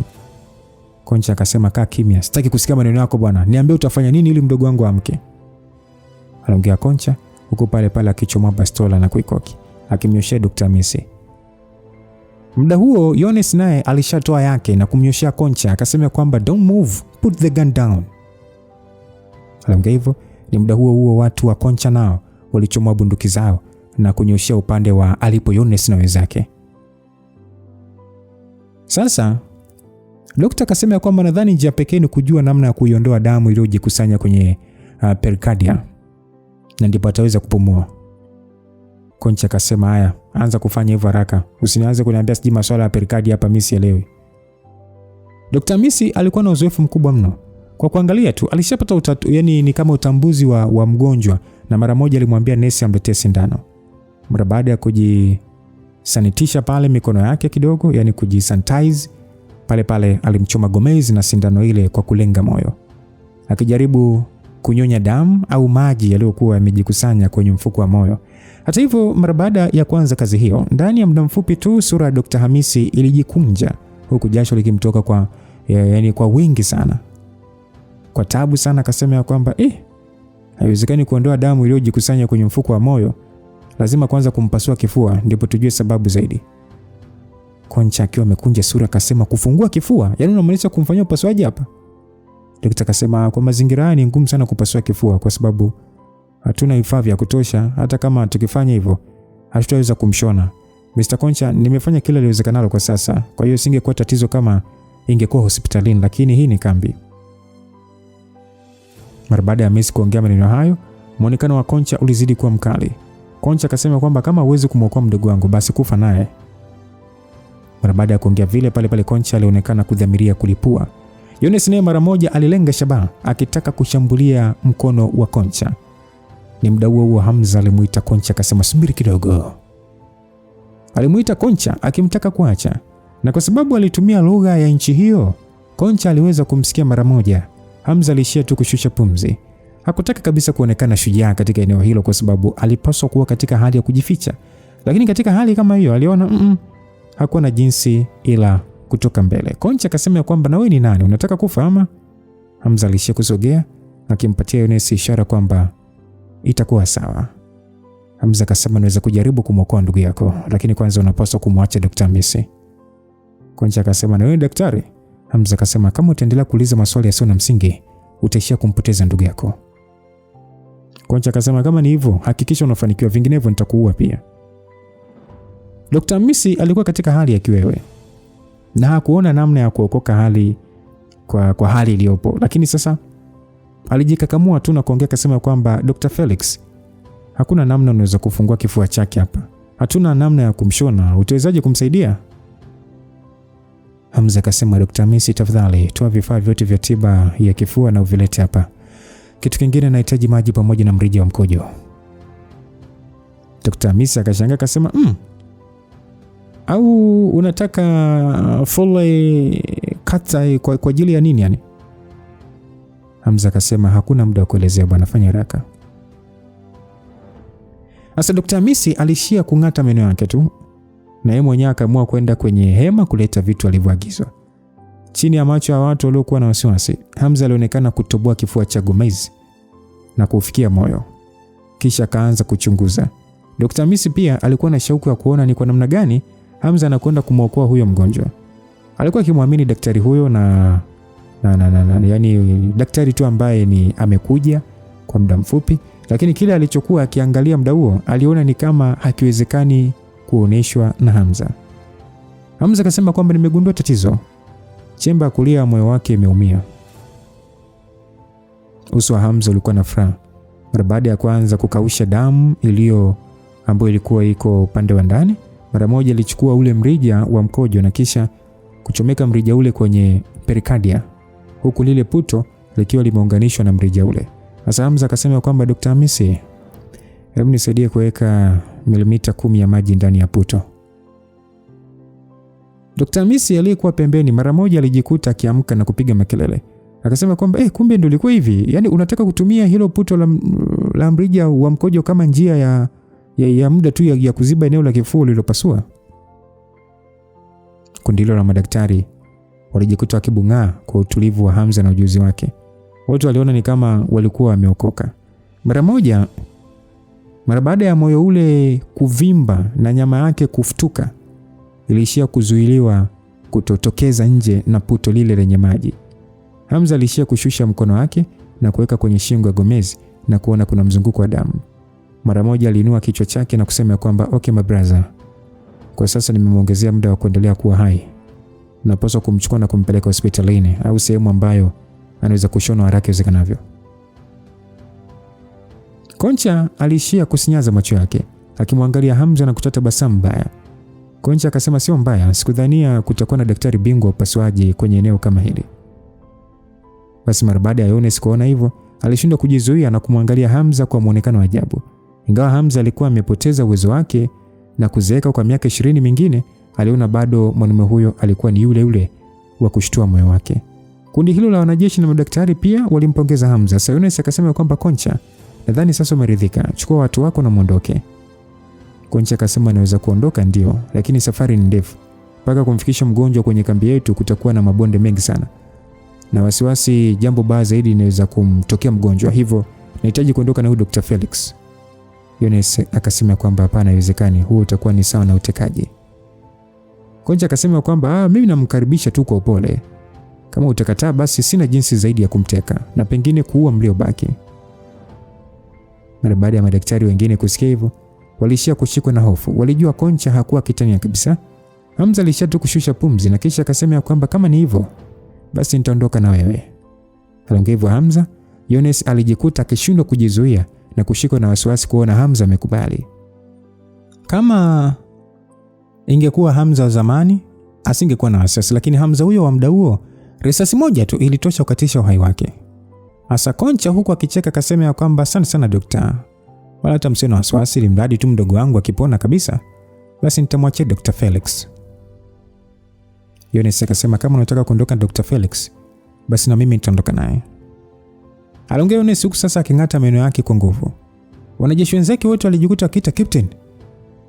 Concha akasema, kaa kimya, sitaki kusikia maneno yako bwana. Niambie utafanya nini ili mdogo wangu amke. Aliongea Concha huko pale pale akichomoa bastola na kuikoki, akimnyoshia Dr. Hamisi. Muda huo Yones naye alishatoa yake na kumnyoshia Concha, akasema kwamba don't move, put the gun down. Aliongea hivyo. Ni muda huo watu wa Concha nao walichomoa bunduki zao na kunyoshia upande wa alipo Yones na wenzake. Sasa daktari akasema kwamba nadhani njia pekee ni kujua namna ya kuiondoa damu iliyojikusanya kwenye pericardia na ndipo ataweza kupumua. Concha akasema, haya, anza kufanya hivyo haraka. Usinianze kuniambia siji masuala ya pericardia hapa, mimi sielewi. Dr. Hamisi alikuwa na uzoefu mkubwa mno. Kwa kuangalia tu alishapata ni kama utambuzi wa mgonjwa, na mara moja alimwambia nesi amletee sindano. Mara baada ya kujisanitisha pale mikono yake kidogo, yani kujisanitize, pale pale alimchoma Gomez na sindano ile kwa kulenga moyo, akijaribu kunyonya damu au maji yaliyokuwa yamejikusanya kwenye mfuko wa moyo. Hata hivyo, mara baada ya kuanza kazi hiyo, ndani ya muda mfupi tu sura ya Dr. Hamisi ilijikunja huku jasho likimtoka kwa wingi sana. Kwa tabu sana akasema kwamba haiwezekani kuondoa damu iliyojikusanya kwenye mfuko wa moyo. Lazima kwanza kumpasua kifua ndipo tujue sababu zaidi. Concha akiwa amekunja sura akasema, kufungua kifua? Yaani unamaanisha kumfanyia upasuaji hapa? Daktari akasema kwa mazingira haya ni ngumu sana kupasua kifua kwa sababu hatuna vifaa vya kutosha. Hata kama tukifanya hivyo hatutaweza kumshona. Mr. Concha, nimefanya kila liwezekanalo kwa sasa. Kwa hiyo singekuwa tatizo kama ingekuwa hospitalini, lakini hii ni kambi. Mara baada ya Messi kuongea maneno hayo, muonekano wa Concha ulizidi kuwa mkali. Concha akasema kwamba kama huwezi kumwokoa mdogo wangu basi kufa naye. Mara baada ya kuongea vile, pale pale Concha alionekana kudhamiria kulipua. Yones naye mara moja alilenga shabaha akitaka kushambulia mkono wa Concha. Ni muda huo Hamza alimuita Concha akasema, subiri kidogo. Alimuita Concha akimtaka kuacha, na kwa sababu alitumia lugha ya nchi hiyo, Concha aliweza kumsikia mara moja. Hamza alishia tu kushusha pumzi. Hakutaka kabisa kuonekana shujaa katika eneo hilo kwa sababu alipaswa kuwa katika hali ya kujificha. Lakini katika hali kama hiyo aliona hakuwa na jinsi ila kutoka mbele. Concha akasema kwamba na wewe ni nani? Unataka kufa ama? Hamza alishia kusogea akimpatia Yones ishara kwamba itakuwa sawa. Hamza akasema, naweza kujaribu kumwokoa ndugu yako, lakini kwanza unapaswa kumwacha Dr. Hamisi. Concha akasema, na wewe daktari, Hamza akasema kama utaendelea kuuliza maswali yasiyo na msingi utaishia kumpoteza ndugu yako. Koncha akasema kama ni hivyo hakikisha unafanikiwa, vinginevyo nitakuua pia. Dr. Hamisi alikuwa katika hali ya kiwewe na hakuona namna ya kuokoka hali kwa hali iliyopo, lakini sasa alijikakamua tu na kuongea akasema kwamba Dr. Felix, hakuna namna unaweza kufungua kifua chake hapa. Hatuna namna ya kumshona, utawezaje kumsaidia? Hamza akasema Dr. Hamisi, tafadhali toa vifaa vyote vya tiba ya kifua na uvilete hapa. Kitu kingine nahitaji maji pamoja na mrija wa mkojo. Dr. Hamisi akashangaa akasema au unataka full kata kwa ajili ya nini yani? Hamza akasema hakuna muda wa kuelezea bwana, fanya haraka. Sasa Dr. Hamisi alishia kung'ata meno yake tu na yeye mwenyewe akaamua kwenda kwenye hema kuleta vitu alivyoagizwa. Chini ya macho ya watu waliokuwa na wasiwasi, Hamza alionekana kutoboa kifua cha Gomez na kufikia moyo. Kisha akaanza kuchunguza. Dr. Hamisi pia alikuwa na shauku ya kuona ni kwa namna gani Hamza anakwenda kumwokoa huyo mgonjwa. Alikuwa akimwamini daktari huyo na yani daktari tu ambaye ni amekuja kwa muda mfupi, lakini kile alichokuwa akiangalia muda huo aliona ni kama hakiwezekani kuoneshwa na Hamza. Hamza akasema kwamba nimegundua tatizo. Chemba ya kulia moyo wake imeumia. Uso wa Hamza ulikuwa na furaha. Mara baada ya kuanza kukausha damu ambayo ilikuwa iko upande wa ndani, mara moja alichukua ule mrija wa mkojo na kisha kuchomeka mrija ule kwenye perikardia, huku lile puto likiwa limeunganishwa na mrija ule. Sasa Hamza akasema kwamba Dr. Hamisi, hebu nisaidie kuweka milimita 10 ya maji ndani ya puto. Dr. Hamisi aliyekuwa pembeni mara moja alijikuta akiamka na kupiga makelele. Akasema kwamba kumbe ndio ilikuwa hivi. Yaani unataka kutumia hilo puto la mrija wa mkojo kama njia ya muda tu ya kuziba eneo la kifua lililopasua. Kundi hilo la madaktari walijikuta wakibung'aa kwa utulivu wa Hamza na ujuzi wake. Wote waliona ni kama walikuwa wameokoka. Mara baada ya moyo ule kuvimba na nyama yake kufutuka, ilishia kuzuiliwa kutotokeza nje na puto lile lenye maji. Hamza alishia kushusha mkono wake na kuweka kwenye shingo ya Gomez na kuona kuna mzunguko wa damu. Mara moja aliinua kichwa chake na kusema kwamba okay my brother, kwa sasa nimemwongezea muda wa kuendelea kuwa hai. Napaswa kumchukua na kumpeleka hospitalini au sehemu ambayo anaweza kushona haraka iwezekanavyo. Koncha alishia kusinyaza macho yake akimwangalia Hamza na kutoa tabasamu mbaya. Koncha akasema sio mbaya, sikudhania kutakuwa na daktari bingwa upasuaji kwenye eneo kama hili. Basi mara baada ya Yones kuona hivyo, alishindwa kujizuia na kumwangalia Hamza kwa muonekano wa ajabu. Ingawa Hamza alikuwa amepoteza uwezo wake na kuzeeka kwa miaka 20 mingine, aliona bado mwanamume huyo alikuwa ni yule wa kushtua moyo wake. Kundi hilo la wanajeshi na madaktari pia walimpongeza Hamza. Sayones akasema kwamba Koncha, nadhani sasa umeridhika, chukua watu wako na muondoke. Koncha akasema anaweza kuondoka ndio, lakini safari ni ndefu. Mpaka kumfikisha mgonjwa kwenye kambi yetu kutakuwa na mabonde mengi sana. Na wasiwasi jambo baya zaidi linaweza kumtokea mgonjwa, hivyo nahitaji kuondoka na huyu Dr. Felix. Yones akasema kwamba hapana, haiwezekani, huo utakuwa ni sawa na utekaji. Koncha akasema kwamba mimi namkaribisha tu kwa upole. Kama utakataa basi sina jinsi zaidi ya kumteka na pengine kuua mliobaki. Mara baada ya madaktari wengine kusikia hivyo, walishia kushikwa na hofu. Walijua Koncha hakuwa kitania kabisa. Hamza alishia tu kushusha pumzi na kisha akasema kwamba kama ni hivyo basi nitaondoka na wewe. Aliongea hivyo Hamza, Yones alijikuta akishindwa kujizuia na kushikwa na wasiwasi kuona Hamza amekubali. Kama ingekuwa Hamza wa zamani, asingekuwa na wasiwasi, lakini Hamza huyo wa muda huo, risasi moja tu ilitosha kukatisha uhai wake. Asa Koncha huku akicheka akasema kwamba asante sana daktari. Wala hata msio na wasiwasi, ilimradi tu mdogo wangu akipona kabisa, basi nitamwachia Dr. Felix. Yones akasema kama unataka kuondoka na Dr. Felix, basi na mimi nitaondoka naye. Aliongea Yones huku sasa aking'ata meno yake kwa nguvu. Wanajeshi wenzake wote walijikuta wakiita captain,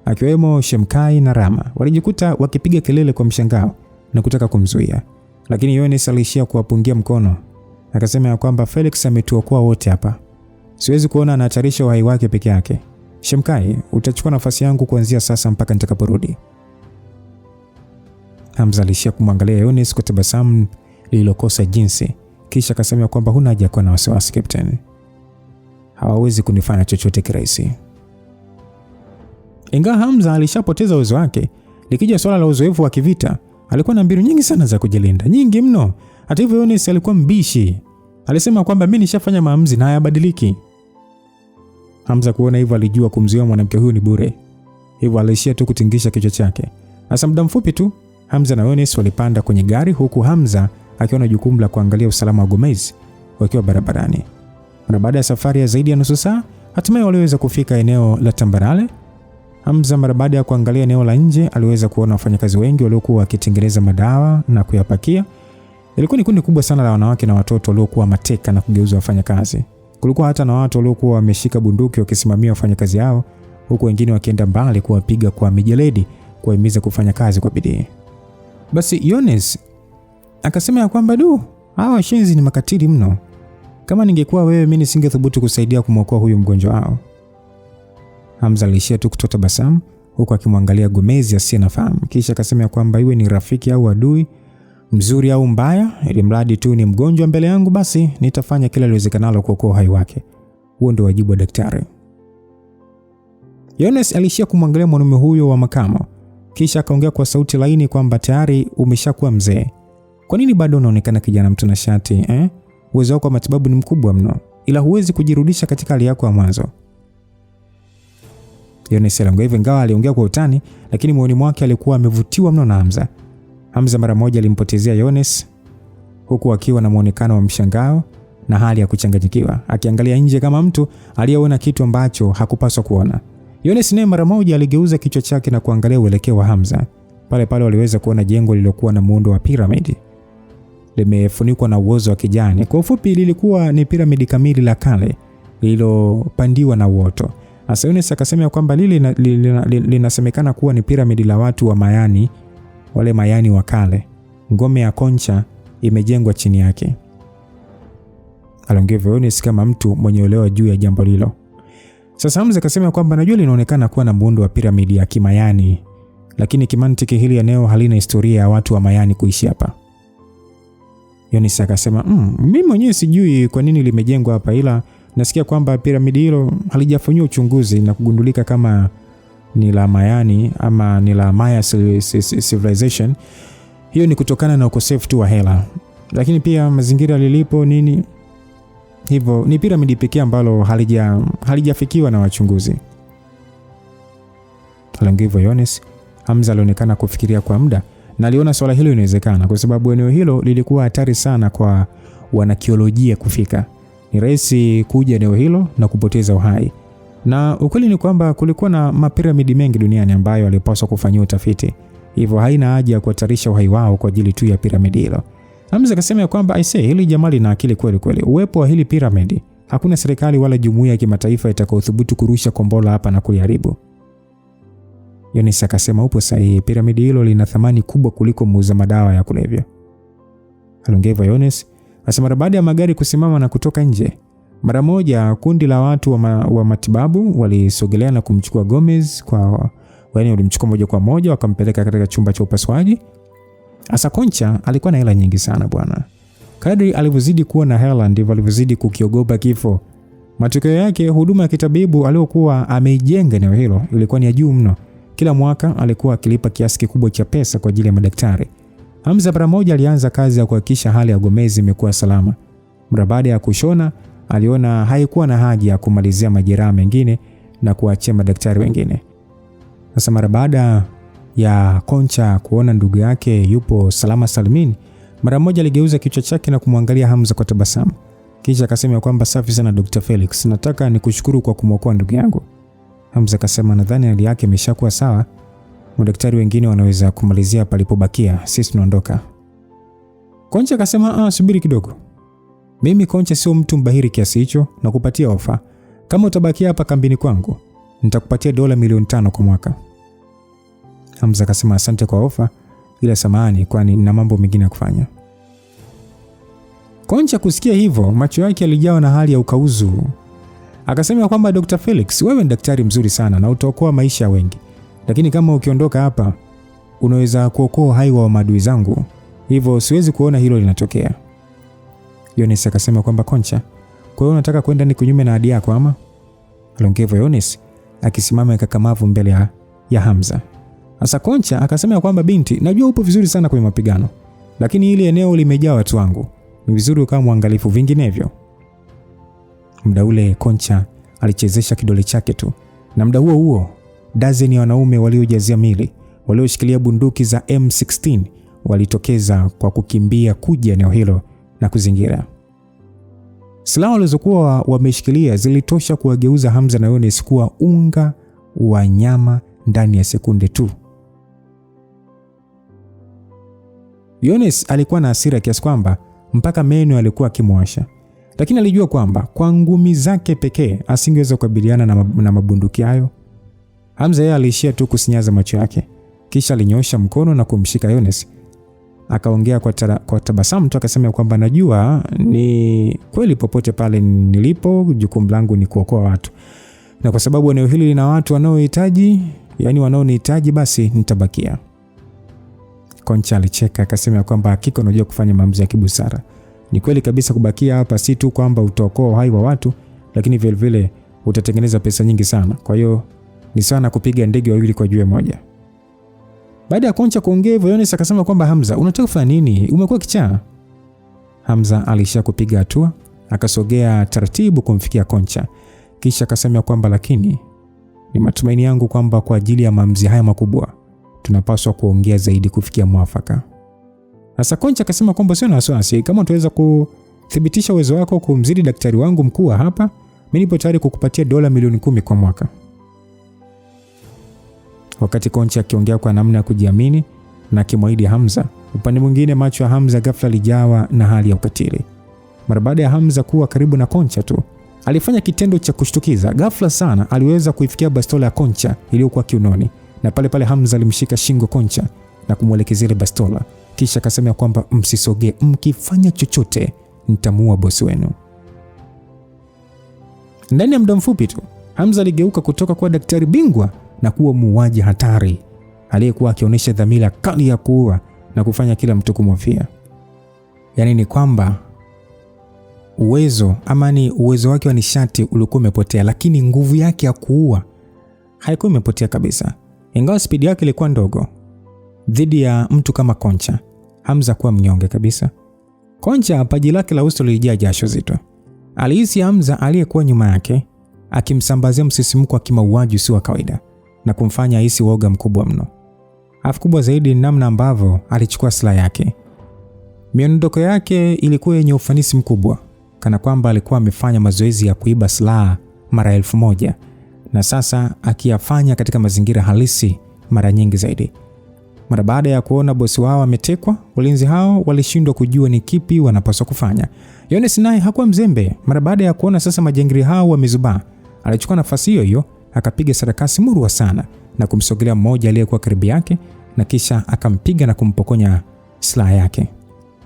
akiwemo Shemkai na Rama. Walijikuta wakipiga kelele kwa mshangao na kutaka kumzuia, lakini Yones alishia kuwapungia mkono. Akasema kwamba Felix ametuokoa wote hapa. Siwezi kuona anahatarisha uhai wake peke yake. Shemkai, utachukua nafasi yangu kuanzia sasa mpaka nitakaporudi. Hamza alishia kumwangalia Yones kwa tabasamu lililokosa jinsi. Kisha akasema kwamba huna haja kuwa na wasiwasi Captain. Hawawezi kunifanya chochote kirahisi. Ingawa Hamza alishapoteza uwezo wake, likija swala la uzoefu wa kivita, alikuwa na mbinu nyingi sana za kujilinda, nyingi mno. Hata hivyo Yones alikuwa mbishi. Alisema kwamba mimi nishafanya maamuzi na hayabadiliki. Hamza kuona hivyo alijua kumzuia mwanamke huyu ni bure. Hivyo alishia tu kutingisha kichwa chake. Hasa muda mfupi tu Hamza na Yones walipanda kwenye gari, huku Hamza akiwa na jukumu la kuangalia usalama wa Gomez wakiwa barabarani. Na baada ya safari ya zaidi ya nusu saa, hatimaye waliweza kufika eneo la tambarare. Hamza mara baada ya kuangalia eneo la nje aliweza kuona wafanyakazi wengi waliokuwa wakitengeneza madawa na kuyapakia. Ilikuwa ni kundi kubwa sana la wanawake na watoto waliokuwa mateka na kugeuzwa wafanyakazi. Kulikuwa hata na watu waliokuwa wameshika bunduki wakisimamia wafanyakazi hao, huku wengine wakienda mbali kuwapiga kwa mijeledi kuwahimiza kufanya kazi kwa bidii. Basi Yones akasema ya kwamba hawa washenzi ni makatili mno. Kama ningekuwa wewe mimi nisingethubutu kusaidia kumwokoa huyu mgonjwa wao. Hamza alishia tu kutoa tabasamu huku akimwangalia Gomez asiye nafahamu. Kisha akasema ya kwamba iwe ni rafiki au adui, mzuri au mbaya, ili mradi tu ni mgonjwa mbele yangu, basi nitafanya kila liwezekanalo kuokoa uhai wake. Huo ndio wajibu wa daktari. Yones alishia kumwangalia mwanamume huyo wa makamo. Kisha akaongea kwa sauti laini kwamba tayari umeshakuwa mzee. Kwa nini bado unaonekana kijana mtanashati Uwezo wako wa matibabu ni mkubwa mno, ila huwezi kujirudisha katika hali yako ya mwanzo. Yones aliongea hivyo ingawa aliongea kwa utani, lakini moyoni mwake alikuwa amevutiwa mno na Hamza. Hamza mara moja alimpotezea Yones huku akiwa na muonekano wa mshangao na hali ya kuchanganyikiwa, akiangalia nje kama mtu aliyeona kitu ambacho hakupaswa kuona. Yones naye mara moja aligeuza kichwa chake na kuangalia uelekeo wa Hamza. Pale pale waliweza kuona jengo lililokuwa na muundo wa piramidi, limefunikwa na uozo wa kijani. Kwa ufupi lilikuwa ni piramidi kamili la kale lililopandiwa na uoto. Hasa Yones akasema kwamba linasemekana kuwa ni piramidi la watu wa Mayani, wale Mayani wa kale. Ngome ya Koncha imejengwa chini yake. Aliongea Yones kama mtu mwenye uelewa juu ya jambo hilo. Sasa Hamza akasema kwamba najua linaonekana kuwa na muundo wa piramidi ya Kimayani, lakini kimantiki hili eneo halina historia ya watu wa Mayani kuishi hapa. Yones akasema mimi mwenyewe sijui kwa nini limejengwa hapa, ila nasikia kwamba piramidi hilo halijafanywa uchunguzi na kugundulika kama ni la Mayani ama ni la Maya civilization. Hiyo ni kutokana na ukosefu tu wa hela, lakini pia mazingira lilipo nini, hivyo ni piramidi pekee ambalo halijafikiwa na wachunguzi. Alangivyo Yones, Hamza alionekana kufikiria kwa muda na aliona swala hilo inawezekana kwa sababu eneo hilo lilikuwa hatari sana kwa wanakiolojia kufika. Ni rahisi kuja eneo hilo na kupoteza uhai. Na ukweli ni kwamba kulikuwa na mapiramidi mengi duniani ambayo walipaswa kufanyia utafiti. Hivyo haina haja ya kuhatarisha uhai wao kwa ajili tu ya piramidi hilo. Hamza akasema kwamba hili jamaa lina akili kweli kweli. Uwepo wa hili piramidi, hakuna serikali wala jumuiya ya kimataifa itakayothubutu kurusha kombora hapa na kuliharibu. Yones akasema upo sahihi, piramidi hilo lina thamani kubwa kuliko muuza madawa ya kulevya. Aliongea Yones. Hasa baada ya magari kusimama na kutoka nje, mara moja kundi la watu wa matibabu walisogelea na kumchukua Gomez walimchukua moja kwa moja wakampeleka katika chumba cha upasuaji. Hasa Koncha alikuwa na hela nyingi sana bwana. Kadri alivyozidi kuwa na hela ndivyo alivyozidi kukiogopa kifo. Matokeo yake huduma ya kitabibu aliyokuwa ameijenga eneo hilo ilikuwa ni ya juu mno. Kila mwaka alikuwa akilipa kiasi kikubwa cha pesa kwa ajili ya madaktari. Hamza mara moja alianza kazi ya kuhakikisha hali ya Gomez imekuwa salama. Mara baada ya kushona, aliona haikuwa na haja ya kumalizia majeraha mengine na kuachia madaktari wengine. Sasa mara baada ya Koncha kuona ndugu yake yupo salama salimini, mara moja aligeuza kichwa chake na kumwangalia Hamza kwa tabasamu. Kisha akasema kwamba safi sana Dr. Felix, nataka nikushukuru kwa kumwokoa ndugu yangu. Hamza akasema nadhani hali yake imeshakuwa sawa. Madaktari wengine wanaweza kumalizia palipobakia, sisi tunaondoka. Koncha akasema subiri kidogo. Mimi Koncha sio mtu mbahiri kiasi hicho na kupatia ofa. Kama utabakia hapa kambini kwangu, nitakupatia dola milioni 5 kwa mwaka. Hamza akasema asante kwa ofa, ila samahani kwani nina mambo mengine ya kufanya. Koncha kusikia hivyo, macho yake yalijawa na hali ya ukauzu. Akasema kwamba Dr. Felix, wewe ni daktari mzuri sana na utaokoa maisha ya wengi. Lakini kama ukiondoka hapa, unaweza kuokoa uhai wa maadui zangu. hivyo siwezi kuona hilo linatokea. Yones akasema kwamba Koncha, kwa hiyo unataka kwenda ni kinyume na ahadi yako ama? Aliongea Yones akisimama kakamavu mbele ya Hamza. Sasa Koncha akasema kwamba binti, najua upo vizuri sana kwenye mapigano, lakini hili eneo limejaa watu wangu. Ni vizuri ukawa mwangalifu vinginevyo. Muda ule Koncha alichezesha kidole chake tu, na muda huo dazeni ya wanaume waliojazia mili, walioshikilia bunduki za M16 walitokeza kwa kukimbia kuja eneo hilo na kuzingira. Silaha walizokuwa wameshikilia zilitosha kuwageuza Hamza na Yones kuwa unga wa nyama ndani ya sekunde tu. Yones alikuwa na hasira kiasi kwamba mpaka meno alikuwa akimwasha, lakini alijua kwamba kwa ngumi zake pekee asingeweza kukabiliana na mabunduki hayo. Hamza yeye aliishia tu kusinyaza macho yake, kisha alinyosha mkono na kumshika Yones. Akaongea kwa tabasamu tu akasema kwamba najua ni kweli, popote pale nilipo jukumu langu ni kuokoa watu, na kwa sababu eneo hili lina watu wanaonihitaji, basi nitabakia. Koncha alicheka akasema kwamba hakika unajua kufanya maamuzi ya kibusara. Ni kweli kabisa kubakia hapa si tu kwamba utaokoa uhai wa watu, lakini vile vile utatengeneza pesa nyingi sana. Kwa hiyo ni sana kupiga ndege wawili kwa jiwe moja. Baada ya Koncha kuongea hivyo, Yones akasema kwamba Hamza, unataka kufanya nini? Umekuwa kichaa. Hamza alisha kupiga hatua, akasogea taratibu kumfikia Koncha. Kisha akasema kwamba lakini ni matumaini yangu kwamba kwa ajili ya maamuzi haya makubwa tunapaswa kuongea zaidi kufikia mwafaka. Sasa Koncha akasema kwamba sio na wasiwasi, kama utaweza kuthibitisha uwezo wako kumzidi daktari wangu mkuu hapa, mimi nipo tayari kukupatia dola milioni 10 kwa mwaka. Wakati Koncha akiongea kwa namna ya kujiamini na kimwahidi Hamza, upande mwingine macho ya Hamza ghafla lijawa na hali ya ukatili. Mara baada ya Hamza kuwa karibu na Koncha tu, alifanya kitendo cha kushtukiza. Ghafla sana aliweza kuifikia bastola ya Koncha iliyokuwa kiunoni, na pale pale Hamza alimshika shingo Koncha na kumwelekezea ile bastola, kisha akasema kwamba msisogee, mkifanya chochote nitamuua bosi wenu. Ndani ya muda mfupi tu Hamza aligeuka kutoka kwa daktari bingwa na kuwa muuaji hatari aliyekuwa akionyesha dhamira kali ya kuua na kufanya kila mtu kumhofia. Yaani ni kwamba uwezo wake wa nishati ulikuwa umepotea, lakini nguvu yake ya kuua haikuwa imepotea kabisa. Ingawa spidi yake ilikuwa ndogo dhidi ya mtu kama Koncha, Hamza kuwa mnyonge kabisa. Koncha paji lake la uso lilijaa jasho zito. Alihisi Hamza aliyekuwa nyuma yake akimsambazia msisimko wa kimauaji usio wa kawaida na kumfanya ahisi woga mkubwa mno. Afu kubwa zaidi ni namna ambavyo alichukua silaha yake. Miondoko yake ilikuwa yenye ufanisi mkubwa, kana kwamba alikuwa amefanya mazoezi ya kuiba silaha mara 1000 na sasa akiyafanya katika mazingira halisi mara nyingi zaidi. Mara baada ya kuona bosi wao ametekwa, walinzi hao walishindwa kujua ni kipi wanapaswa kufanya. Yones naye hakuwa mzembe. Mara baada ya kuona sasa majangili hao wamezubaa, alichukua nafasi hiyo akapiga sarakasi murwa sana na kumsogelea mmoja aliyekuwa karibu yake, na kisha akampiga na kumpokonya silaha yake.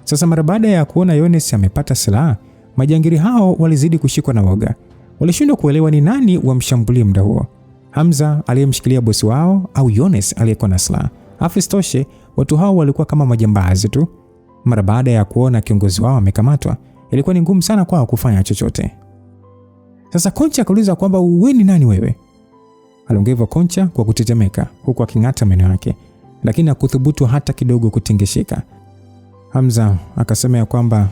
Sasa mara baada ya kuona Yones amepata silaha, majangili hao walizidi kushikwa na woga. Walishindwa kuelewa ni nani wamshambulie muda huo, Hamza aliyemshikilia bosi wao au Yones aliyekuwa na silaha. Afistoshe, watu hao walikuwa kama majambazi tu. Mara baada ya kuona kiongozi wao amekamatwa, ilikuwa ni ngumu sana kwao kufanya chochote. Sasa Koncha akauliza kwamba wewe ni nani wewe? Aliongea Koncha kwa kutetemeka huku aking'ata meno yake, lakini hakuthubutu hata kidogo kutingishika. Hamza akasema ya kwamba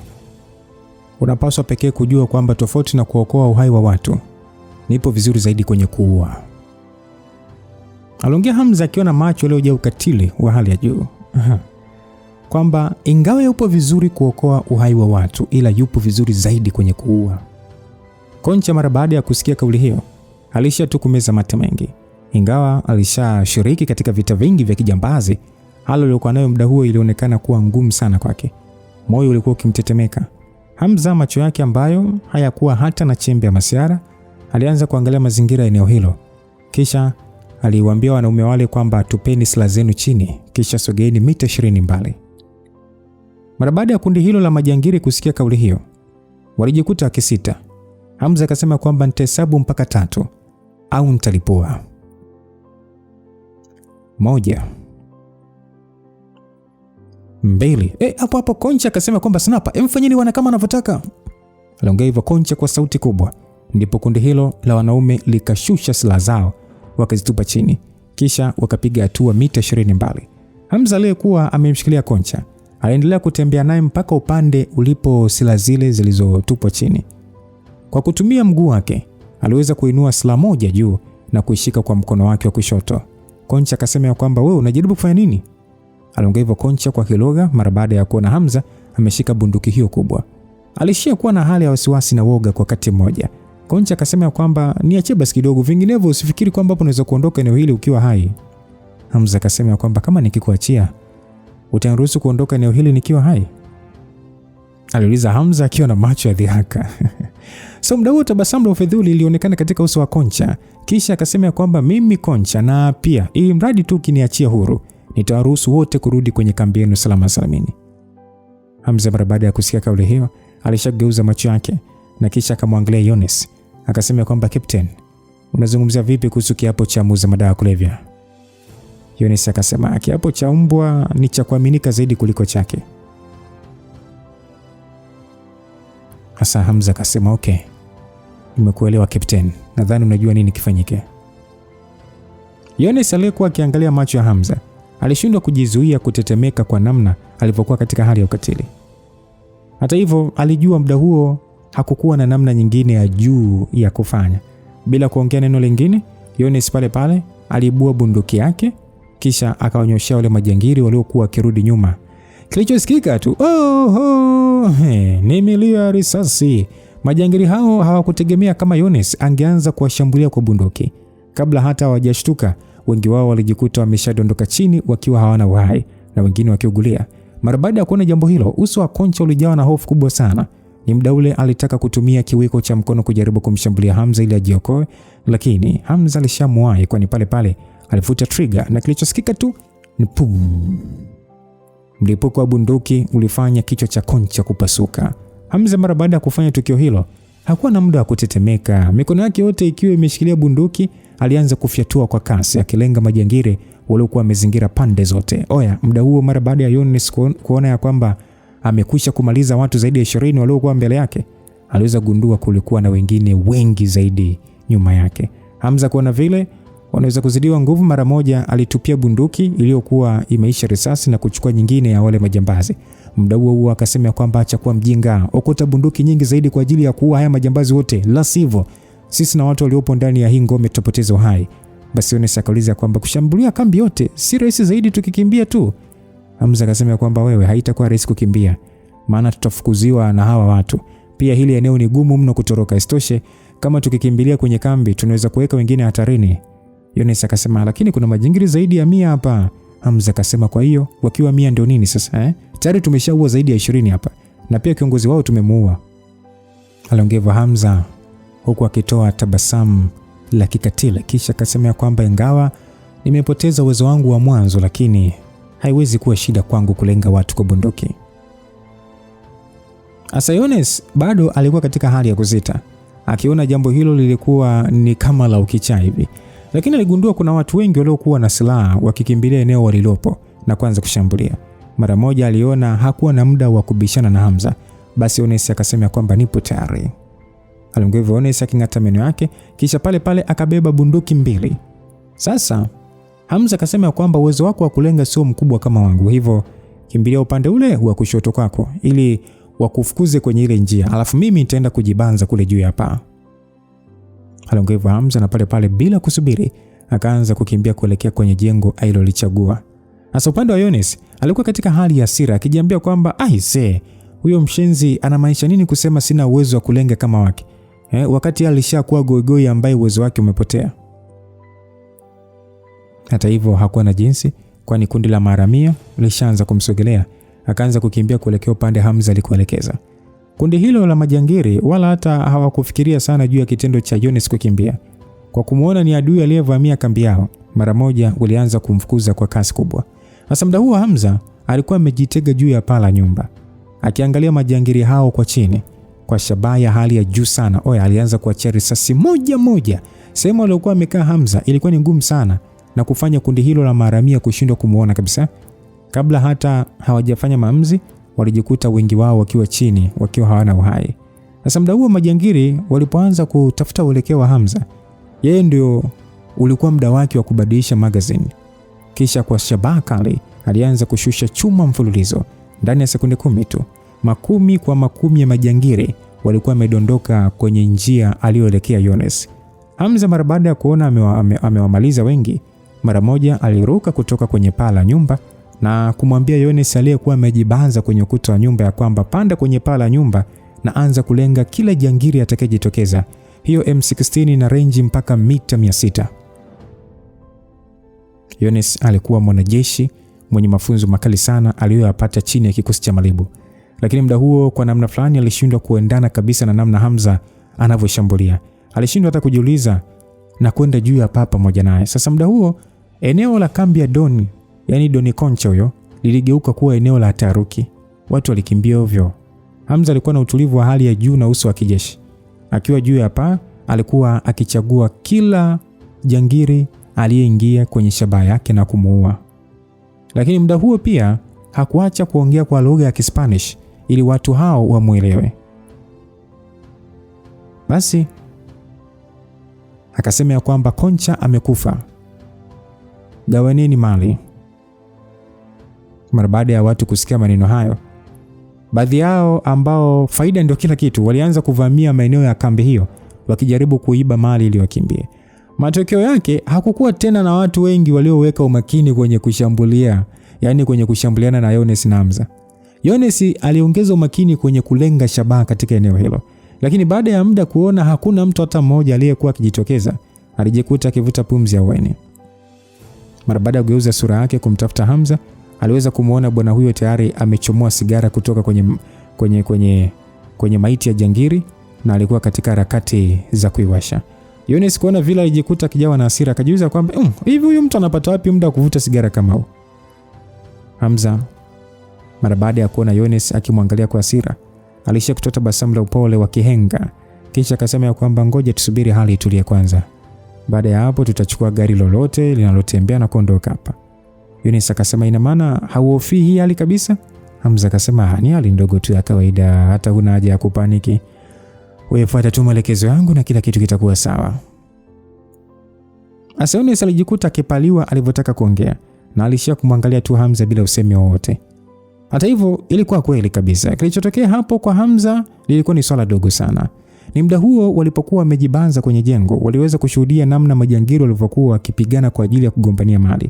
unapaswa pekee kujua kwamba tofauti na kuokoa uhai wa watu, nipo vizuri zaidi kwenye kuua. Aliongea Hamza akiona macho yaliyojaa ukatili wa hali ya juu. Kwamba ingawa yupo vizuri kuokoa uhai wa watu, ila yupo vizuri zaidi kwenye kuua. Koncha mara baada ya kusikia kauli hiyo, alisha tu kumeza mate mengi. Ingawa alishashiriki katika vita vingi vya kijambazi, hali aliyokuwa nayo muda huo ilionekana kuwa ngumu sana kwake. Moyo ulikuwa ukimtetemeka. Hamza, macho yake ambayo hayakuwa hata na chembe ya masiara, alianza kuangalia mazingira ya eneo hilo. Kisha aliwaambia wanaume wale kwamba tupeni silaha zenu chini, kisha sogeeni mita 20 mbali. Mara baada ya kundi hilo la majangili kusikia kauli hiyo, walijikuta akisita. Hamza akasema kwamba nitahesabu mpaka 3 au nitalipua. 1 2. Hapo hapo Koncha akasema kwamba Snapper, mfanyeni wana kama anavyotaka. Aliongea hivyo Koncha kwa sauti kubwa. Ndipo kundi hilo la wanaume likashusha silaha zao wakazitupa chini, kisha wakapiga hatua mita 20 mbali. Hamza aliyekuwa amemshikilia Koncha aliendelea kutembea naye mpaka upande ulipo silaha zile zilizotupwa chini. Kwa kutumia mguu wake aliweza kuinua silaha moja juu na kuishika kwa mkono wake wa kushoto. Koncha akasema kwamba wewe unajaribu kufanya nini? Aliongea hivyo Koncha kwa kilugha mara baada ya kuona Hamza ameshika bunduki hiyo kubwa. Alishia kuwa na hali ya wasiwasi na woga kwa wakati mmoja. Koncha akasema kwamba niachie basi kidogo, vinginevyo usifikiri kwamba hapo unaweza kuondoka eneo hili ukiwa hai. Hamza akasema kwamba kama nikikuachia utaniruhusu kuondoka eneo hili nikiwa hai? Aliuliza Hamza akiwa na macho ya dhihaka. So muda huo tabasamu la ufedhuli lilionekana katika uso wa Koncha, kisha akasema kwamba mimi Koncha, na pia ili mradi tu kiniachia huru, nitawaruhusu wote kurudi kwenye kambi yenu salama salamini. Hamza mara baada ya kusikia kauli hiyo alishageuza macho yake na kisha akamwangalia Yones. Akasema kwamba Captain, unazungumzia vipi kuhusu kiapo cha muuza madawa ya kulevya? Yones akasema kiapo cha mbwa ni cha kuaminika zaidi kuliko chake. Hasa Hamza akasema okay, nimekuelewa Captain, nadhani unajua nini kifanyike. Yones aliyekuwa akiangalia macho ya Hamza alishindwa kujizuia kutetemeka kwa namna alivyokuwa katika hali ya ukatili. Hata hivyo alijua muda huo hakukuwa na namna nyingine ya juu ya kufanya. Bila kuongea neno lingine, Yones pale pale aliibua bunduki yake kisha akawanyoshia wale majangili waliokuwa kirudi nyuma. Kilichosikika tu ni milio ya risasi. Majangili hao hawakutegemea kama Yones angeanza kuwashambulia kwa bunduki. Kabla hata hawajashtuka, wengi wao walijikuta wameshadondoka chini wakiwa hawana uhai na wengine wakiugulia. Mara baada ya kuona jambo hilo, uso wa Koncha ulijawa na hofu kubwa sana. Ni muda ule alitaka kutumia kiwiko cha mkono kujaribu kumshambulia Hamza ili ajiokoe, lakini Hamza alishamwahi, kwani pale pale alifuta trigger na kilichosikika tu ni pum. Mlipuko wa bunduki ulifanya kichwa cha Koncha kupasuka. Hamza mara baada ya kufanya tukio hilo hakuwa na muda wa kutetemeka. Mikono yake yote ikiwa imeshikilia bunduki, alianza kufyatua kwa kasi akilenga majangili waliokuwa wamezingira pande zote. Muda huo mara baada ya Yones kuona ya kwamba amekwisha kumaliza watu zaidi ya 20 waliokuwa mbele yake, aliweza gundua kulikuwa na wengine wengi zaidi nyuma yake. Hamza kuona vile wanaweza kuzidiwa nguvu, mara moja alitupia bunduki iliyokuwa imeisha risasi na kuchukua nyingine ya wale majambazi. Muda huo akasema kwamba acha kuwa mjinga, okota bunduki nyingi zaidi kwa ajili ya kuua haya majambazi wote, la sivyo sisi na watu waliopo ndani ya hii ngome tutapoteza uhai. Basi Yones akauliza kwamba kushambulia kambi yote si rahisi zaidi tukikimbia tu? Hamza akasema kwamba wewe, haitakuwa rahisi kukimbia, maana tutafukuziwa na hawa watu. Pia hili eneo ni gumu mno kutoroka, istoshe kama tukikimbilia kwenye kambi tunaweza kuweka wengine hatarini. Yones akasema lakini kuna majingiri zaidi ya 100 hapa. Hamza akasema kwa hiyo wakiwa 100 ndio nini sasa Tayari tumeshaua zaidi ya 20 hapa na pia kiongozi wao tumemuua. Aliongea Hamza huku akitoa tabasamu la kikatili, kisha akasema kwamba ingawa nimepoteza uwezo wangu wa mwanzo, lakini haiwezi kuwa shida kwangu kulenga watu kwa bunduki. Asa Yones bado alikuwa katika hali ya kusita, akiona jambo hilo lilikuwa ni kama la ukichaa hivi, lakini aligundua kuna watu wengi waliokuwa na silaha wakikimbilia eneo walilopo na kuanza kushambulia. Mara moja aliona hakuwa na muda wa kubishana na Hamza, basi Yones akasema kwamba nipo tayari. Aliongea Yones aking'ata meno yake, kisha pale pale akabeba bunduki 2. Sasa Hamza akasema kwamba uwezo wako wa kulenga sio mkubwa kama wangu, hivyo kimbilia upande ule wa kushoto kwako ili wakufukuze kwenye ile njia, alafu mimi nitaenda kujibanza kule juu ya paa. Aliongea Hamza na pale pale bila kusubiri akaanza kukimbia kuelekea kwenye jengo alilolichagua. Sasa upande wa Yones alikuwa katika hali ya hasira akijiambia kwamba huyo mshenzi anamaanisha nini kusema sina uwezo wa kulenga kama wake, wakati alishakuwa goigoi ambaye uwezo wake umepotea. Hata hivyo hakuwa na jinsi, kwani kundi la maharamia lishaanza kumsogelea. Akaanza kukimbia kuelekea upande Hamza alikoelekeza. Kundi hilo la majangiri wala hata hawakufikiria sana juu ya kitendo cha Yones kukimbia. Kwa kumuona ni adui aliyevamia kambi yao, mara moja walianza kumfukuza kwa kasi kubwa. Sasa muda huo Hamza alikuwa amejitega juu ya paa la nyumba, akiangalia majangiri hao kwa chini kwa shabaha ya hali ya juu sana. Alianza kuachia risasi moja moja. Sehemu aliyokuwa amekaa Hamza ilikuwa ni ngumu sana na kufanya kundi hilo la maharamia kushindwa kumuona kabisa. Kabla hata hawajafanya maamuzi, walijikuta wengi wao wakiwa chini, wakiwa hawana uhai. Sasa muda huo majangili walipoanza kutafuta uelekeo wa Hamza, yeye ndio ulikuwa muda wake wa kubadilisha magazine. Kisha kwa shabaha kali alianza kushusha chuma mfululizo. Ndani ya sekunde 10 tu, makumi kwa makumi ya majangili walikuwa wamedondoka kwenye njia aliyoelekea Yones. Hamza mara baada ya kuona amewamaliza wengi, mara moja aliruka kutoka kwenye paa la nyumba na kumwambia Yones aliyekuwa amejibanza kwenye ukuta wa nyumba ya kwamba panda kwenye paa la nyumba na anza kulenga kila jangili atakayejitokeza. Hiyo M16 na range mpaka mita 600. Yones alikuwa mwanajeshi mwenye mafunzo makali sana aliyoyapata chini ya kikosi cha Malibu. Lakini muda huo kwa namna fulani alishindwa kuendana kabisa na namna Hamza anavyoshambulia. Alishindwa hata kujiuliza na kwenda juu ya paa pamoja naye. Sasa muda huo eneo la kambi ya Don, yani Doni Concha huyo, liligeuka kuwa eneo la taharuki. Watu walikimbia ovyo. Hamza alikuwa na utulivu wa hali ya juu na uso wa kijeshi. Akiwa juu ya paa, alikuwa akichagua kila jangiri aliyeingia kwenye shabaha yake na kumuua. Lakini muda huo pia hakuacha kuongea kwa lugha ya Kispanish ili watu hao wamuelewe. Basi akasema ya kwamba Concha amekufa, gawaneni mali. Mara baada ya watu kusikia maneno hayo, baadhi yao ambao faida ndio kila kitu walianza kuvamia maeneo ya kambi hiyo wakijaribu kuiba mali iliyokimbia. Matokeo yake hakukuwa tena na watu wengi walioweka umakini kwenye kushambulia, yani kwenye kushambuliana na Yones na Hamza. Yones aliongeza umakini kwenye kulenga shabaha katika eneo hilo. Lakini baada ya muda kuona hakuna mtu hata mmoja aliyekuwa akijitokeza, alijikuta akivuta pumzi ya uweni. Mara baada ya kugeuza sura yake kumtafuta Hamza, aliweza kumuona bwana huyo tayari amechomoa sigara kutoka kwenye maiti ya jangiri na alikuwa katika harakati za kuiwasha. Yones kuona vile alijikuta akijawa na hasira, akajiuliza kwamba hivi huyu mtu anapata wapi muda wa kuvuta sigara kama huu? Hamza mara baada ya kuona Yones akimwangalia kwa hasira, alishia kutoa tabasamu la upole wa kihenga, kisha akasema ya kwamba ngoja tusubiri hali itulie kwanza. Baada ya hapo tutachukua gari lolote linalotembea na kuondoka hapa. Yones akasema ina maana hauhofii hii hali kabisa? Hamza akasema ni hali ndogo tu ya kawaida, hata huna haja ya kupaniki. Wewe fuata tu maelekezo yangu na kila kitu kitakuwa sawa. Yones alijikuta akipaliwa alivyotaka kuongea na alishia kumwangalia tu Hamza bila usemi wowote. Hata hivyo ilikuwa kweli kabisa. Kilichotokea hapo kwa Hamza lilikuwa ni swala dogo sana. Ni muda huo walipokuwa wamejibanza kwenye jengo, waliweza kushuhudia namna majangili walivyokuwa wakipigana kwa ajili ya kugombania mali.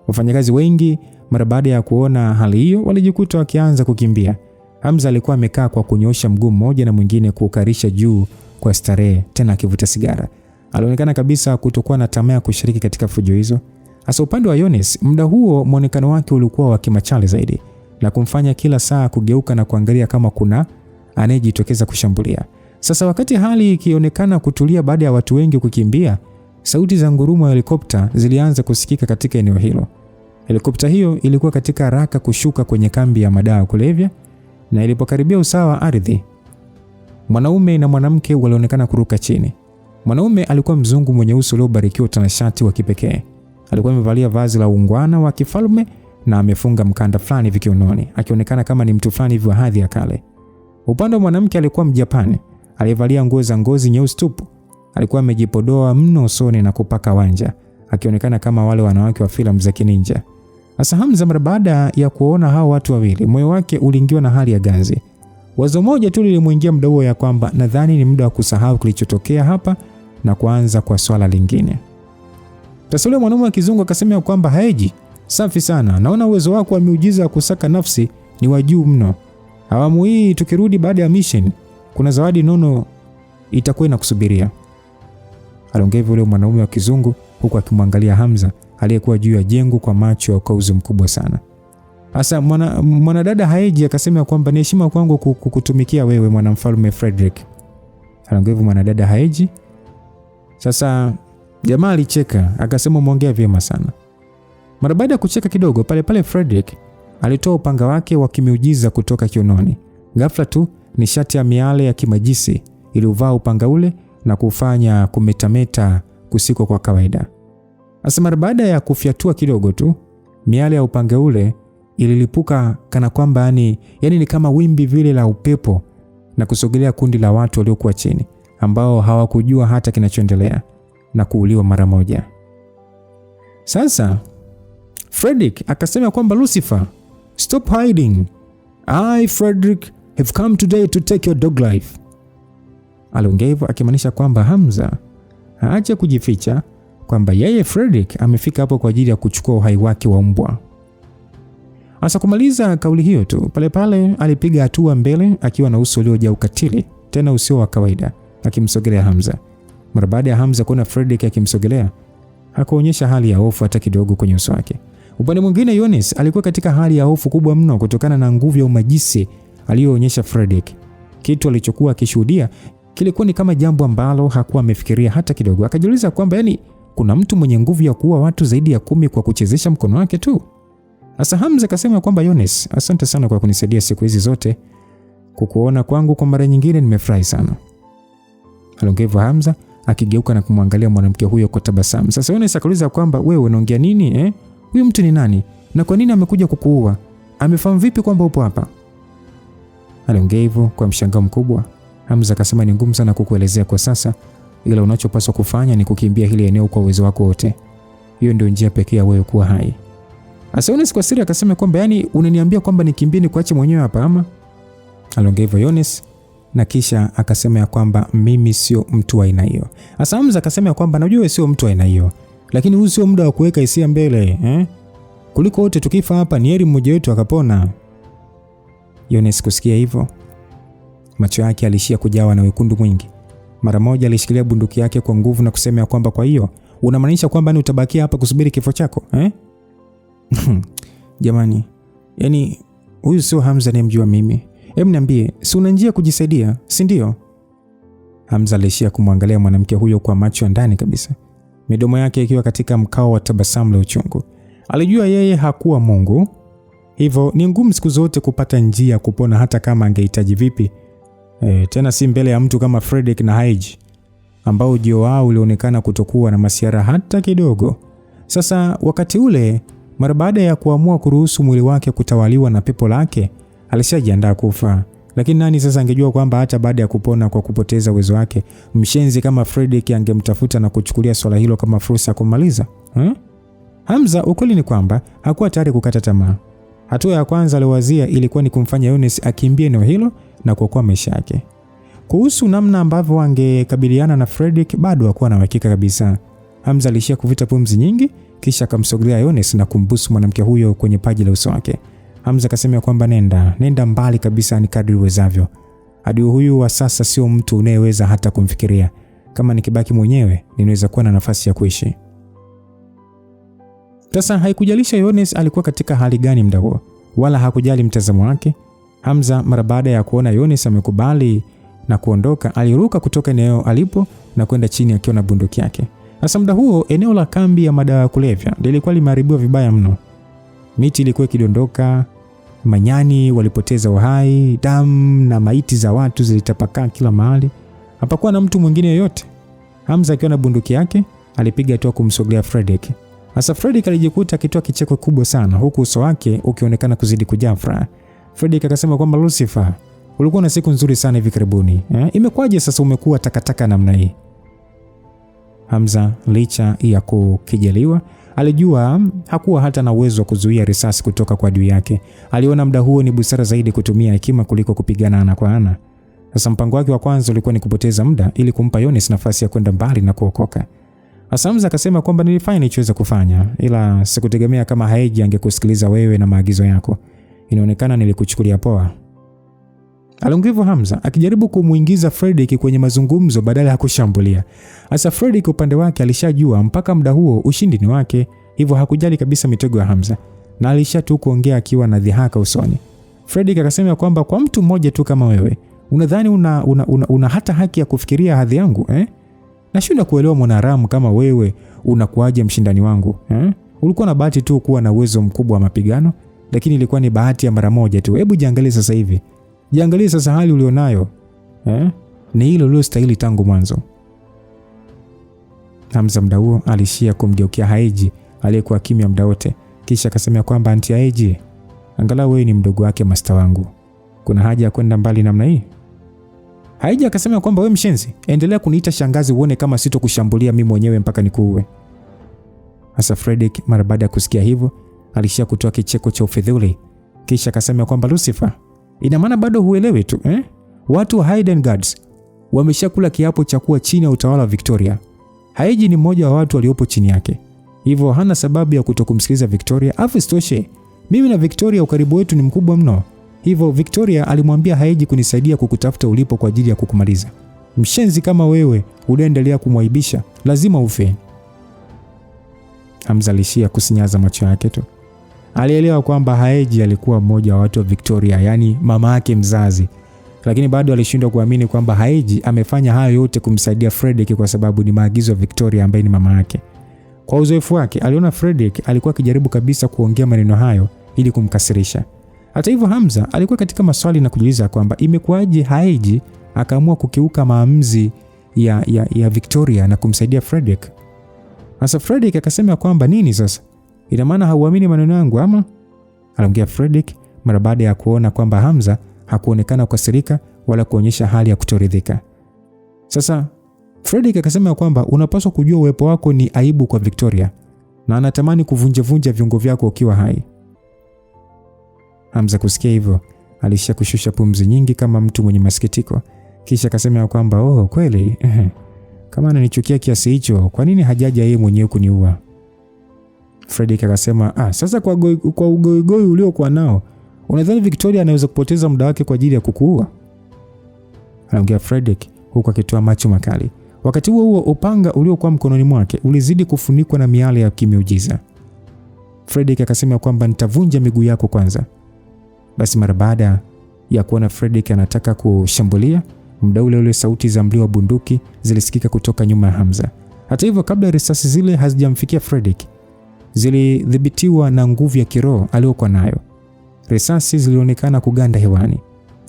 Wafanyakazi wengi mara baada ya kuona hali hiyo walijikuta wakianza kukimbia. Hamza alikuwa amekaa kwa kunyosha mguu mmoja na mwingine kuukarisha juu kwa starehe, tena akivuta sigara. Alionekana kabisa kutokuwa na tamaa ya kushiriki katika fujo hizo. Hasa upande wa Yones, muda huo muonekano wake ulikuwa wa kimachale zaidi na kumfanya kila saa kugeuka na kuangalia kama kuna anayejitokeza kushambulia. Sasa wakati hali ikionekana kutulia baada ya watu wengi kukimbia, sauti za ngurumo ya helikopta zilianza kusikika katika eneo hilo. Helikopta hiyo ilikuwa katika haraka kushuka kwenye kambi ya madawa kulevya, na ilipokaribia usawa wa ardhi, mwanaume na mwanamke walionekana kuruka chini. Mwanaume alikuwa mzungu mwenye uso uliobarikiwa utanashati wa kipekee. Alikuwa amevalia vazi la ungwana wa kifalme na amefunga mkanda fulani vikiunoni, akionekana kama ni mtu fulani hivi wa hadhi ya kale. Upande wa mwanamke alikuwa Mjapani, aliyevalia nguo za ngozi nyeusi tupu. Alikuwa amejipodoa mno usoni na kupaka wanja, akionekana kama wale wanawake wa filamu za kininja. Sasa Hamza mara baada ya kuona hao watu wawili, moyo wake uliingiwa na hali ya ganzi. Wazo moja tu lilimuingia muda huo ya kwamba nadhani ni muda wa kusahau kilichotokea hapa na kuanza kwa swala lingine. Sasa yule mwanaume wa kizungu akasema kwamba haeji, safi sana, naona uwezo wako wa miujiza wa kusaka nafsi ni wa juu mno. Awamu hii tukirudi baada ya mission, kuna zawadi nono itakuwa inakusubiria. Aliongea yule mwanaume wa kizungu huku akimwangalia Hamza aliyekuwa juu ya jengo kwa macho ya ukauzi mkubwa sana. Sasa mwanadada haeji akasema kwamba ni heshima kwangu kukutumikia wewe mwanamfalme Frederick. Aliongea mwanadada haeji. Sasa jamaa alicheka akasema muongea vyema sana. Mara baada ya kucheka kidogo, pale Frederick alitoa upanga wake wa kimiujiza kutoka kiunoni. Ghafla tu nishati ya miale ya kimajisi iliuvaa upanga ule na kufanya kumetameta kusiko kwa kawaida. Sasa mara baada ya kufyatua kidogo tu, miale ya upanga ule ililipuka kana kwamba yani ni kama wimbi vile la upepo na kusogelea kundi la watu waliokuwa chini ambao hawakujua hata kinachoendelea na kuuliwa mara moja. Sasa Frederick akasema kwamba Lucifer, stop hiding. I, Frederick, have come today to take your dog life. Aliongea hivyo akimaanisha kwamba Hamza aache kujificha, kwamba yeye Frederick amefika hapo kwa ajili ya kuchukua uhai wake wa mbwa. Asa kumaliza kauli hiyo tu, pale pale alipiga hatua mbele akiwa na uso uliojaa ukatili, tena usio wa kawaida, akimsogelea Hamza. Mara baada ya Hamza kuona Frederick akimsogelea, hakuonyesha hali ya hofu hata kidogo kwenye uso wake. Upande mwingine Yones alikuwa katika hali ya hofu kubwa mno kutokana na nguvu ya umajisi aliyoonyesha Frederick. Kitu alichokuwa akishuhudia kilikuwa ni kama jambo ambalo hakuwa amefikiria hata kidogo. Akajiuliza kwamba kuna mtu mwenye nguvu ya kuua watu zaidi ya 10 kwa kuchezesha mkono wake tu. Asa Hamza akasema kwamba Yones, asante sana kwa kunisaidia siku hizi zote. Kukuona kwangu kwa mara nyingine nimefurahi sana. Aliongea Hamza akigeuka na kumwangalia mwanamke huyo kwa tabasamu. Sasa Yones akauliza kwamba wewe unaongea nini? Huyu mtu ni nani? Na kwa nini amekuja kukuua? Amefahamu vipi kwamba upo hapa? Aliongea hivyo kwa mshangao mkubwa. Hamza akasema ni ngumu sana kukuelezea kwa sasa, ila unachopaswa kufanya ni kukimbia hili eneo kwa uwezo wako wote. Hiyo ndio njia pekee ya wewe kuwa hai. Yones kwa siri akasema kwamba unaniambia kwamba nikimbie ni kuache mwenyewe hapa ama? Aliongea hivyo Yones na kisha akasema ya kwamba mimi sio mtu wa aina hiyo. Hamza akasema kwamba najua wewe sio mtu wa aina hiyo, lakini huu sio muda wa kuweka hisia mbele, Kuliko wote tukifa hapa ni heri mmoja wetu akapona. Yones kusikia hivyo, macho yake alishia kujawa na wekundu mwingi. Mara moja alishikilia bunduki yake kwa nguvu na kusema kwamba kwa hiyo unamaanisha kwamba ni utabakia hapa kusubiri kifo chako, Jamani, huyu sio Hamza anayemjua mimi. Hebu niambie, si una njia kujisaidia, si ndio? Hamza alishia kumwangalia mwanamke huyo kwa macho ya ndani kabisa, midomo yake ikiwa katika mkao wa tabasamu la uchungu. Alijua yeye hakuwa Mungu, hivyo ni ngumu siku zote kupata njia kupona hata kama angehitaji vipi. Tena si mbele ya mtu kama Frederick na Haji ambao ujio wao ulionekana kutokuwa na masiara hata kidogo. Sasa wakati ule, mara baada ya kuamua kuruhusu mwili wake kutawaliwa na pepo lake, alishajiandaa kufa. Lakini nani sasa angejua kwamba hata baada ya kupona kwa kupoteza uwezo wake, mshenzi kama Frederick angemtafuta na kuchukulia swala hilo kama fursa ya kumaliza? Hamza, ukweli ni kwamba hakuwa tayari kukata tamaa. Hatua ya kwanza aliwazia ilikuwa ni kumfanya Yones akimbie eneo hilo na kuokoa maisha yake. Kuhusu namna ambavyo angekabiliana na Frederick bado hakuwa na uhakika kabisa. Hamza alishia kuvuta pumzi nyingi, kisha akamsogelea Yones na kumbusu mwanamke huyo kwenye paji la uso wake. Hamza akasema kwamba nenda mbali kabisa ni kadri uwezavyo. Adui huyu wa sasa sio mtu unayeweza hata kumfikiria. Kama nikibaki mwenyewe, ninaweza kuwa na nafasi ya kuishi. Sasa haikujalisha Yones alikuwa katika hali gani muda huo, wala hakujali mtazamo wake. Hamza mara baada ya kuona Yones amekubali na kuondoka, aliruka kutoka eneo alipo na kwenda chini akiwa na bunduki yake. Sasa muda huo eneo la kambi ya madawa ya kulevya lilikuwa limeharibiwa vibaya mno. Miti ilikuwa ikidondoka, manyani walipoteza uhai, damu na maiti za watu zilitapakaa kila mahali. Hapakuwa na mtu mwingine yoyote. Hamza akiwa na bunduki yake alipiga hatua kumsogelea Frederick. Sasa Frederick alijikuta akitoa kicheko kubwa sana, huku uso wake ukionekana kuzidi kujaa furaha. Frederick akasema kwamba Lucifer, ulikuwa na siku nzuri sana hivi karibuni. Imekwaje sasa umekuwa takataka namna hii? Hamza licha ya kukijaliwa, alijua hakuwa hata na uwezo wa kuzuia risasi kutoka kwa adui yake. Aliona muda huo ni busara zaidi kutumia hekima kuliko kupigana ana kwa ana. Sasa mpango wake wa kwanza ulikuwa ni kupoteza muda ili kumpa Yones nafasi ya kwenda mbali na kuokoka. Hamza akasema kwamba nilifanya nilichoweza kufanya, ila sikutegemea kama Haji angekusikiliza wewe na maagizo yako. Inaonekana nilikuchukulia poa. Aliongea Hamza akijaribu kumuingiza Frederick kwenye mazungumzo badala ya kushambulia. Sasa Frederick upande wake alishajua mpaka muda huo ushindi ni wake, hivyo hakujali kabisa mitego ya Hamza na alishatu kuongea akiwa na dhihaka usoni. Frederick akasema kwamba kwa mtu mmoja tu kama wewe, unadhani una hata haki ya kufikiria hadhi yangu, Nashinda kuelewa mwanadamu kama wewe unakuaje mshindani wangu, Ulikuwa na bahati tu kuwa na uwezo mkubwa wa mapigano, lakini ilikuwa ni bahati ya mara moja tu. Hebu jiangalie sasa hivi. Jiangalie sasa hali ulionayo. Ni hilo ulilostahili tangu mwanzo. Hamza muda huo alishia kumgeukia Haji aliyekuwa kimya muda wote, kisha akasema kwamba Auntie Haji, Angalau wewe ni mdogo wake master wangu. Kuna haja ya kwenda mbali namna hii? Haiji akasema kwamba wewe mshenzi, endelea kuniita shangazi uone kama sitokushambulia mimi mwenyewe mpaka nikuue. Sasa Fredrick mara baada ya kusikia hivyo, alishia kutoa kicheko cha ufidhuli. Kisha akasema kwamba Lucifer, ina maana bado huelewi tu eh? Watu wa Hidden Guards wameshakula kiapo cha kuwa chini ya utawala wa Victoria. Haiji ni mmoja wa watu waliopo chini yake. Hivyo hana sababu ya kutokumsikiliza Victoria. Afu isitoshe, mimi na Victoria ukaribu wetu ni mkubwa mno. Hivyo Victoria alimwambia Haiji kunisaidia kukutafuta ulipo kwa ajili ya kukumaliza. Mshenzi kama wewe unaendelea kumwaibisha, lazima ufe. Hamza alishia kusinyaza macho yake tu. Alielewa kwamba Haiji alikuwa mmoja wa watu wa Victoria, yani mama yake mzazi. Lakini bado alishindwa kuamini kwamba Haiji amefanya hayo yote kumsaidia Fredrick kwa sababu ni maagizo ya Victoria ambaye ni mama yake. Kwa uzoefu wake, aliona Fredrick alikuwa akijaribu kabisa kuongea maneno hayo ili kumkasirisha. Hata hivyo Hamza alikuwa katika maswali na kujiuliza kwamba imekuwaje Haiji akaamua kukiuka maamuzi ya Victoria na kumsaidia Fredrick. Sasa Fredrick akasema kwamba nini sasa? Ina maana hauamini maneno yangu ama? Aliongea Fredrick mara baada ya kuona kwamba Hamza hakuonekana kukasirika wala kuonyesha hali ya kutoridhika. Sasa Fredrick akasema kwamba unapaswa kujua uwepo wako ni aibu kwa Victoria na anatamani kuvunja viungo vyako ukiwa hai. Hamza kusikia hivyo, alishia kushusha pumzi nyingi kama mtu mwenye masikitiko. Kisha akasema kwamba kweli kama ananichukia kiasi hicho, kwa nini hajaja yeye mwenyewe kuniua? Fredrick akasema sasa kwa ugoigoi uliokuwa nao, unadhani Victoria anaweza kupoteza muda wake kwa ajili ya kukuua? Anaongea Fredrick huku akitoa macho makali. Wakati huo upanga uliokuwa mkononi mwake ulizidi kufunikwa na miale ya kimiujiza. Fredrick akasema kwamba nitavunja miguu yako kwanza. Basi mara baada ya kuona Fredrick anataka kushambulia, muda ule sauti za mlio wa bunduki zilisikika kutoka nyuma ya Hamza. Hata hivyo, kabla risasi zile hazijamfikia Fredrick, zilidhibitiwa na nguvu ya kiroho aliyokuwa nayo. Risasi zilionekana kuganda hewani,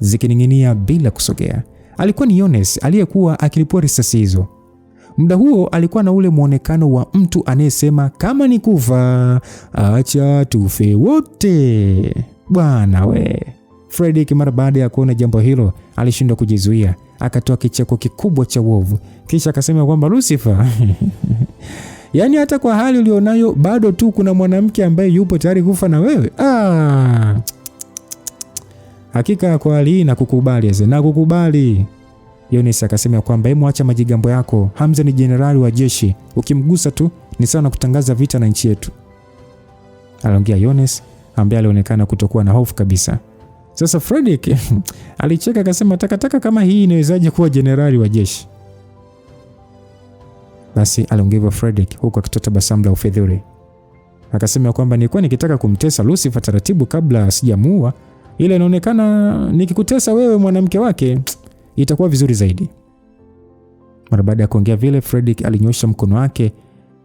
zikining'inia bila kusogea. Alikuwa ni Yones aliyekuwa akilipua risasi hizo. Muda huo alikuwa na ule muonekano wa mtu anayesema kama ni kufa, acha tufe wote. Bwana we. Fredrick mara baada ya kuona jambo hilo alishindwa kujizuia, akatoa kicheko kikubwa cha uovu. Kisha akasema kwamba Lucifer, yaani hata kwa hali ulionayo bado tu kuna mwanamke ambaye yupo tayari kufa na wewe? Hakika kwa hali hii nakukubali. Yones akasema kwamba hebu acha majigambo yako. Hamza ni jenerali wa jeshi, ukimgusa tu ni sawa na kutangaza vita na nchi yetu. Aliongea Yones ambaye alionekana kutokuwa na hofu kabisa. Sasa Fredrick alicheka akasema takataka kama hii inawezaje kuwa jenerali wa jeshi? Basi aliongea Fredrick huku akitoa tabasamu la ufedhuli. Akasema kwamba nilikuwa nikitaka kumtesa Lucifer taratibu kabla sijamuua, ila inaonekana nikikutesa wewe mwanamke wake itakuwa vizuri zaidi. Mara baada ya kuongea vile, Fredrick alinyosha mkono wake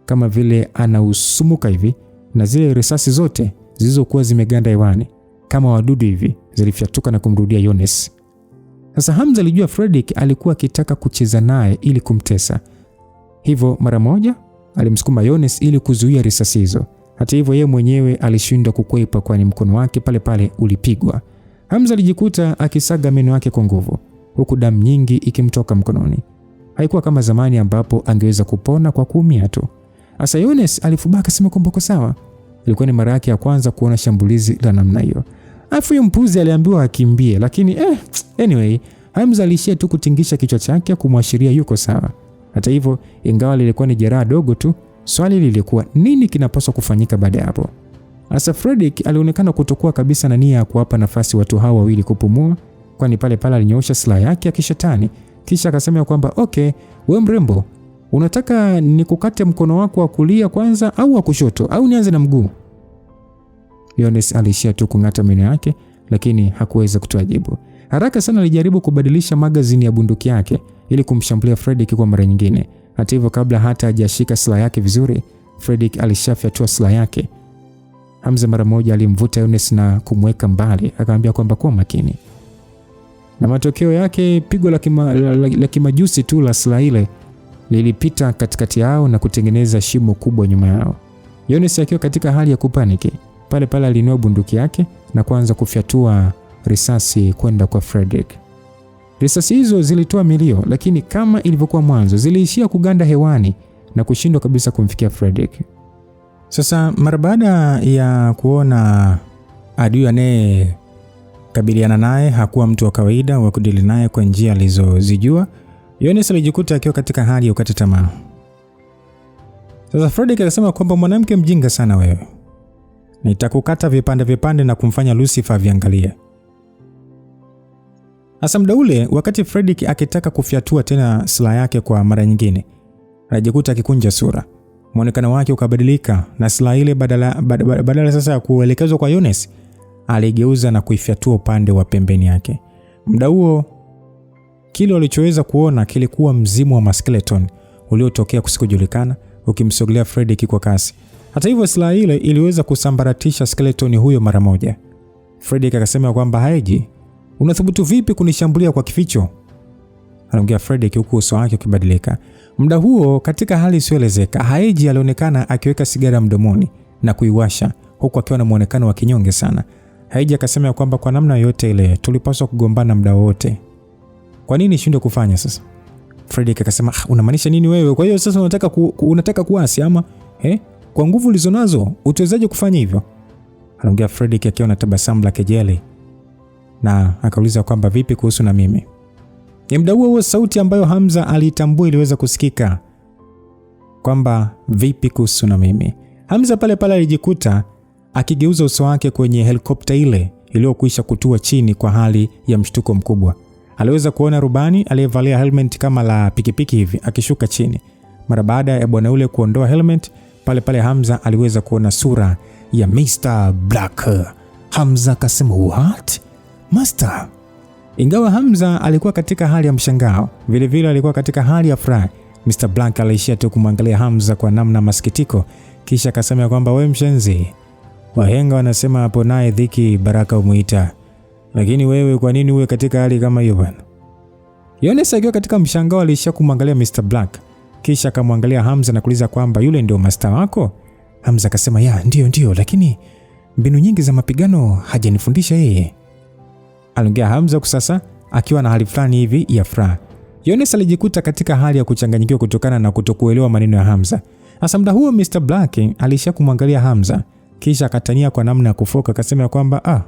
kama vile anausumuka hivi, na zile risasi zote zilizokuwa zimeganda hewani kama wadudu hivi zilifyatuka na kumrudia Yones. Sasa Hamza alijua Fredrick alikuwa akitaka kucheza naye ili kumtesa. Hivyo mara moja alimsukuma Yones ili kuzuia risasi hizo. Hata hivyo yeye mwenyewe alishindwa kukwepa, kwani mkono wake pale pale ulipigwa. Hamza alijikuta akisaga meno yake kwa nguvu, huku damu nyingi ikimtoka mkononi. Haikuwa kama zamani ambapo angeweza kupona kwa kuumia tu. Asa Yones alifubaka akasema kwamba kwa sawa. Ilikuwa ni mara yake ya kwanza kuona shambulizi la namna hiyo. Afu mpuzi aliambiwa akimbie, lakini anyway, Hamza alishia tu kutingisha kichwa chake kumwashiria yuko sawa. Hata hivyo, ingawa lilikuwa ni jeraha dogo tu, swali lilikuwa nini kinapaswa kufanyika baada ya hapo. Asa Fredrick alionekana kutokuwa kabisa na nia ya kuwapa nafasi watu hawa wawili kupumua, kwani pale alinyoosha silaha yake ya kishetani. Kisha akasema kwamba wewe mrembo, unataka nikukate mkono wako wa kulia kwanza au wa kushoto, au nianze na mguu? Yones alishia tu kung'ata meno yake, lakini hakuweza kutoa jibu. Haraka sana alijaribu kubadilisha magazini ya bunduki yake ili kumshambulia Fredrick kwa mara nyingine. Hata hivyo, kabla hata hajashika silaha yake vizuri, Fredrick alishafyatua silaha yake. Hamza mara moja alimvuta Yones na kumweka mbali, akamwambia kwamba kuwa makini. Na matokeo yake, pigo la kimajusi tu la silaha ile lilipita katikati yao na kutengeneza shimo kubwa nyuma yao. Yones akiwa katika hali ya kupaniki, pale alinua bunduki yake na kuanza kufyatua risasi kwenda kwa Fredrick. Risasi hizo zilitoa milio, lakini kama ilivyokuwa mwanzo ziliishia kuganda hewani na kushindwa kabisa kumfikia Fredrick. Sasa mara baada ya kuona adui anaye kabiliana naye hakuwa mtu wa kawaida wa kudili naye kwa njia alizozijua, Jonas alijikuta akiwa katika hali ya ukata tamaa. Sasa Fredrick akasema kwamba mwanamke mjinga sana wewe. Nitakukata vipande vipande na kumfanya Lucifer viangalie. Hasa muda ule wakati Fredrick akitaka kufyatua tena silaha yake kwa mara nyingine, alijikuta akikunja sura. Muonekano wake ukabadilika na silaha ile badala sasa ya kuelekezwa kwa Jonas, aligeuza na kuifyatua upande wa pembeni yake. Muda huo kile alichoweza kuona kilikuwa mzimu wa maskeleton uliotokea kusikojulikana ukimsogelea Fredrick kwa kasi. Hata hivyo silaha ile iliweza kusambaratisha skeleton huyo mara moja. Fredrick akasema kwamba Haeji, unathubutu vipi kunishambulia kwa kificho? Aliongea Fredrick huku uso wake ukibadilika. Muda huo katika hali isiyoelezeka, Haeji alionekana akiweka sigara mdomoni na kuiwasha huku akiwa na muonekano wa kinyonge sana. Haeji akasema kwamba kwa namna yote ile tulipaswa kugombana muda wote. Kwa nini shindwe kufanya sasa? Fredrick akasema, unamaanisha nini wewe? Kwa hiyo sasa unataka kuasi ama? Kwa nguvu ulizonazo utawezaje kufanya hivyo? Aliongea Fredrick akiwa na tabasamu la kejeli na akauliza kwamba vipi kuhusu na mimi? Ni muda huo sauti ambayo Hamza alitambua iliweza kusikika kwamba vipi kuhusu na mimi. Hamza pale pale alijikuta akigeuza uso wake kwenye helikopta ile iliyokwisha kutua chini kwa hali ya mshtuko mkubwa. Aliweza kuona rubani aliyevalia helmet kama la pikipiki hivi akishuka chini. Mara baada ya bwana yule kuondoa helmet, pale pale Hamza aliweza kuona sura ya Mr. Black. Hamza akasema, "What? Master?" Ingawa Hamza alikuwa katika hali ya mshangao, vile vile alikuwa katika hali ya furaha. Mr. Black aliishia tu kumwangalia Hamza kwa namna masikitiko, kisha akasema kwamba wewe mshenzi, wahenga wanasema hapo naye dhiki baraka umuita. Lakini wewe kwa nini uwe katika hali kama hiyo bwana? Jonas akiwa katika mshangao aliishia kumwangalia Mr. Black, kisha akamwangalia Hamza na kuuliza kwamba yule ndio master wako? Hamza akasema, "Ya, ndio, lakini mbinu nyingi za mapigano hajanifundisha yeye." Aliongea Hamza kusasa akiwa na hali fulani hivi ya furaha. Jonas alijikuta katika hali ya kuchanganyikiwa kutokana na kutokuelewa maneno ya Hamza. Hasa muda huo Mr. Black alishia kumwangalia Hamza, kisha akatania kwa namna ya kufoka akasema kwamba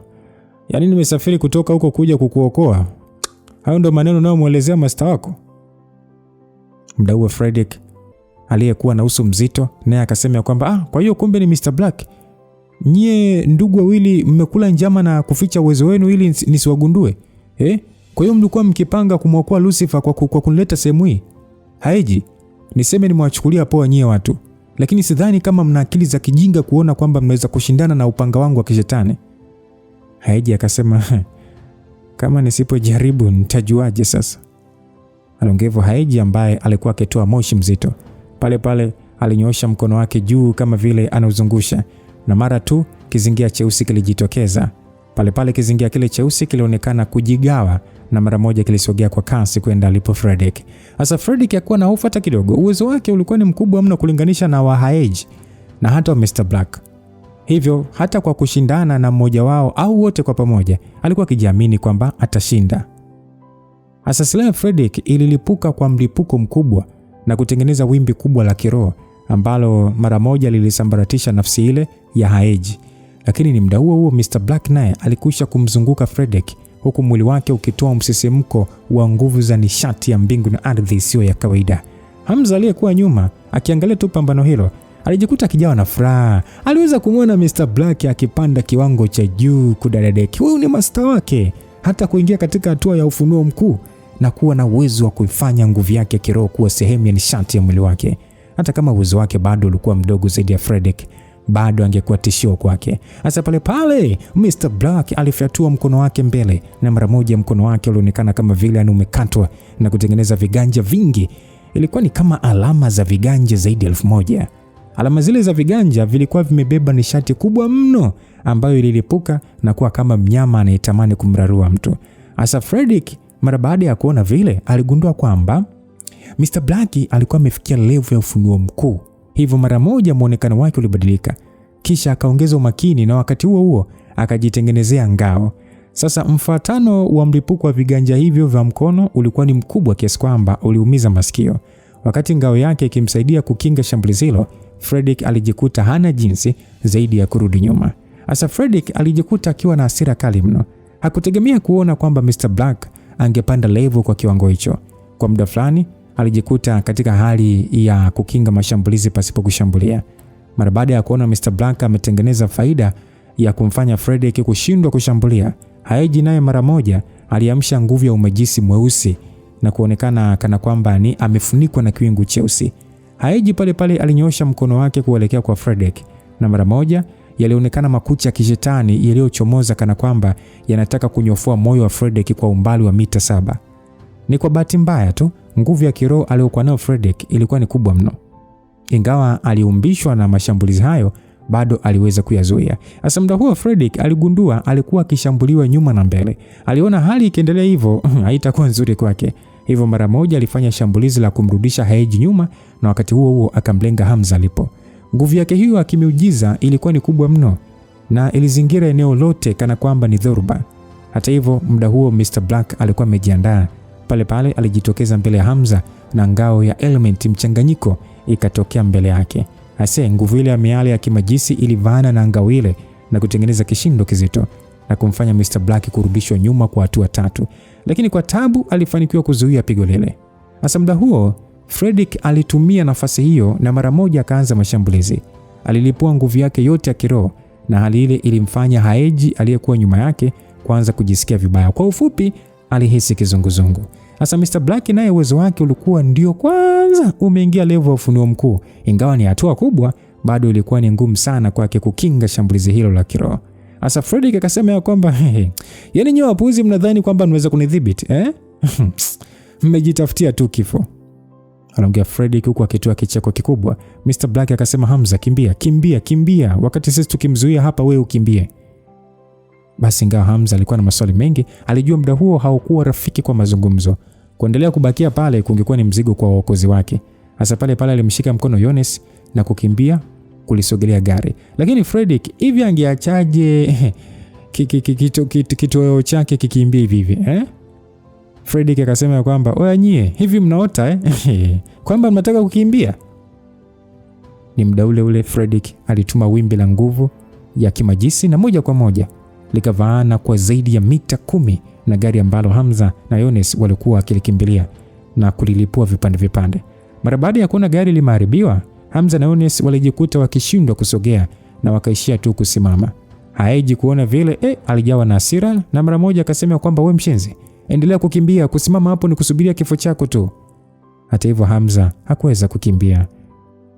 yaani nimesafiri kutoka huko kuja kukuokoa. Hayo ndo maneno nao muelezea master wako? Muda huo Fredrick aliyekuwa na uso mzito naye akasema kwamba kwa hiyo kumbe ni Mr. Black. Nyie ndugu wawili mmekula njama na kuficha uwezo wenu ili nisiwagundue. Kwa hiyo mlikuwa mkipanga kumwokoa Lucifer kwa kunileta sehemu hii. Haeji, niseme nimewachukulia poa nyie watu, lakini sidhani kama mna akili za kijinga kuona kwamba mnaweza kushindana na upanga wangu wa kishetani. Haeji akasema, kama nisipojaribu nitajuaje sasa? Alongevo Haeji ambaye alikuwa akitoa moshi mzito. Pale pale alinyoosha mkono wake juu kama vile anauzungusha, na mara tu kizingia cheusi kilijitokeza. Pale pale kizingia kile cheusi kilionekana kujigawa na mara moja kilisogea kwa kasi kwenda alipo Fredrick. Hasa Fredrick hakuwa na hofu hata kidogo. Uwezo wake ulikuwa ni mkubwa mno kulinganisha na wa Haeji na hata wa Mr. Black. Hivyo hata kwa kushindana na mmoja wao au wote kwa pamoja, alikuwa akijiamini kwamba atashinda. Hasa silaha Fredrick ililipuka kwa mlipuko mkubwa na kutengeneza wimbi kubwa la kiroho ambalo mara moja lilisambaratisha nafsi ile ya Haeji. Lakini ni muda huo Mr. Black naye alikwisha kumzunguka Fredrick, huku mwili wake ukitoa msisimko wa nguvu za nishati ya mbingu na ardhi isiyo ya kawaida. Hamza aliyekuwa nyuma akiangalia tu pambano hilo alijikuta akijawa na furaha. Aliweza kumwona Mr. Black akipanda kiwango cha juu kudadadeki. Huyu ni master wake, hata kuingia katika hatua ya ufunuo mkuu na kuwa na uwezo wa kuifanya nguvu yake kiroho kuwa sehemu ya nishati ya mwili wake. Hata kama uwezo wake bado ulikuwa mdogo zaidi ya Fredrick, bado angekuwa tishio kwake. Hasa pale pale Mr. Black alifyatua mkono wake mbele na mara moja mkono wake ulionekana kama vile umekatwa na kutengeneza viganja vingi. Ilikuwa ni kama alama za viganja zaidi ya 1000. Alama zile za viganja vilikuwa vimebeba nishati kubwa mno ambayo ililipuka na kuwa kama mnyama anayetamani kumrarua mtu. Hasa Fredrick mara baada ya kuona vile aligundua kwamba Mr. Black alikuwa amefikia level ya ufunuo mkuu. Hivyo mara moja muonekano wake ulibadilika. Kisha akaongeza umakini na wakati huo akajitengenezea ngao. Sasa mfatano wa mlipuko wa viganja hivyo vya mkono ulikuwa ni mkubwa kiasi kwamba uliumiza masikio. Wakati ngao yake ikimsaidia kukinga shambulizi hilo, Fredrick alijikuta hana jinsi zaidi ya kurudi nyuma. Asa Fredrick alijikuta akiwa na hasira kali mno. Hakutegemea kuona kwamba Mr. Black angepanda level kwa kiwango hicho. Kwa muda fulani alijikuta katika hali ya kukinga mashambulizi pasipo kushambulia. Mara baada ya kuona Mr. Black ametengeneza faida ya kumfanya Fredrick kushindwa kushambulia, Haeji naye mara moja aliamsha nguvu ya umejisi mweusi na kuonekana kana kwamba ni amefunikwa na kiwingu cheusi. Haeji pale pale alinyoosha mkono wake kuelekea kwa Fredrick, na mara moja yalionekana makucha ya kishetani yaliyochomoza kana kwamba yanataka kunyofoa moyo wa Fredrick kwa umbali wa mita 7. Ni kwa bahati mbaya tu, nguvu ya kiroho aliyokuwa nayo Fredrick ilikuwa ni kubwa mno. Ingawa aliumbishwa na mashambulizi hayo, bado aliweza kuyazuia. Hasa muda huo Fredrick aligundua alikuwa akishambuliwa nyuma na mbele. Aliona hali ikiendelea hivyo haitakuwa nzuri kwake. Hivyo mara moja alifanya shambulizi la kumrudisha Haeji nyuma, na wakati huo huo akamlenga Hamza alipo. Nguvu yake hiyo akimiujiza ilikuwa ni kubwa mno na ilizingira eneo lote kana kwamba ni dhoruba. Hata hivyo muda huo Mr. Black alikuwa amejiandaa. Pale pale alijitokeza mbele ya Hamza na ngao ya element mchanganyiko ikatokea mbele yake. Hasa nguvu ile ya miale ya kimajisi ilivaana na ngao ile na kutengeneza kishindo kizito na kumfanya Mr. Black kurudishwa nyuma kwa hatua 3, lakini kwa tabu alifanikiwa kuzuia pigo lile. Hasa muda huo Fredrick alitumia nafasi hiyo na mara moja akaanza mashambulizi. Alilipua nguvu yake yote ya kiroho na hali ile ilimfanya Haeji aliyekuwa nyuma yake kuanza kujisikia vibaya. Kwa ufupi, alihisi kizunguzungu. Hasa Mr. Black naye uwezo wake ulikuwa ndio kwanza umeingia level ya ufunuo mkuu. Ingawa ni hatua kubwa, bado ilikuwa ni ngumu sana kwake kukinga shambulizi hilo la kiroho. Hasa Fredrick akasema ya kwamba yaani nyewe wapuuzi mnadhani kwamba mnaweza kunidhibiti mmejitafutia tu kifo. Anaongea Fredrick huku akitoa kicheko kikubwa. Mr. Black akasema, Hamza, kimbia, kimbia, kimbia. Wakati sisi tukimzuia hapa, wewe ukimbie. Basi ingawa Hamza alikuwa na maswali mengi, alijua muda huo haukuwa rafiki kwa mazungumzo. Kuendelea kubakia pale kungekuwa ni mzigo kwa waokozi wake. Hasa pale pale alimshika mkono Yones na kukimbia kulisogelea gari. Lakini Fredrick hivi angeachaje kitoweo chake kikimbia hivi Fredrick akasema ya kwamba oya nyie, hivi mnaota kwamba mnataka kukimbia? Ni muda ule ule Fredrick alituma wimbi la nguvu ya kimajisi na moja kwa moja likavaana kwa zaidi ya mita 10 na gari ambalo Hamza na Yones walikuwa wakilikimbilia na kulilipua vipande vipande. Mara baada ya kuona gari limeharibiwa, Hamza na Yones walijikuta wakishindwa kusogea na wakaishia tu kusimama. Haeji kuona vile alijawa na hasira na mara moja akasema kwamba we mshenzi, endelea kukimbia, kusimama hapo ni kusubiria kifo chako tu. Hata hivyo Hamza hakuweza kukimbia.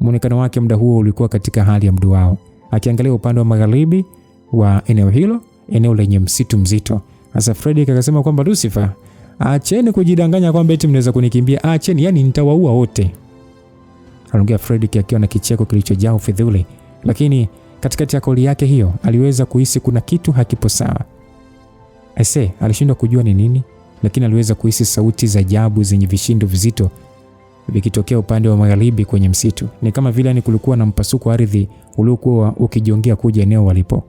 Muonekano wake muda huo ulikuwa katika hali ya mduao, akiangalia upande wa magharibi wa eneo hilo, eneo lenye msitu mzito. Hasa Fredrick akasema kwamba Lucifer, acheni kujidanganya kwamba eti mnaweza kunikimbia, acheni, yani nitawaua wote. Aliongea Fredrick akiwa na kicheko kilichojaa ufidhuli, lakini katikati ya kauli yake hiyo aliweza kuhisi kuna kitu hakipo sawa. Alishindwa kujua ni nini, lakini aliweza kuhisi sauti za ajabu zenye vishindo vizito vikitokea upande wa magharibi kwenye msitu. Ni kama vile ni kulikuwa na mpasuko wa ardhi uliokuwa ukijiongea kuja eneo walipo.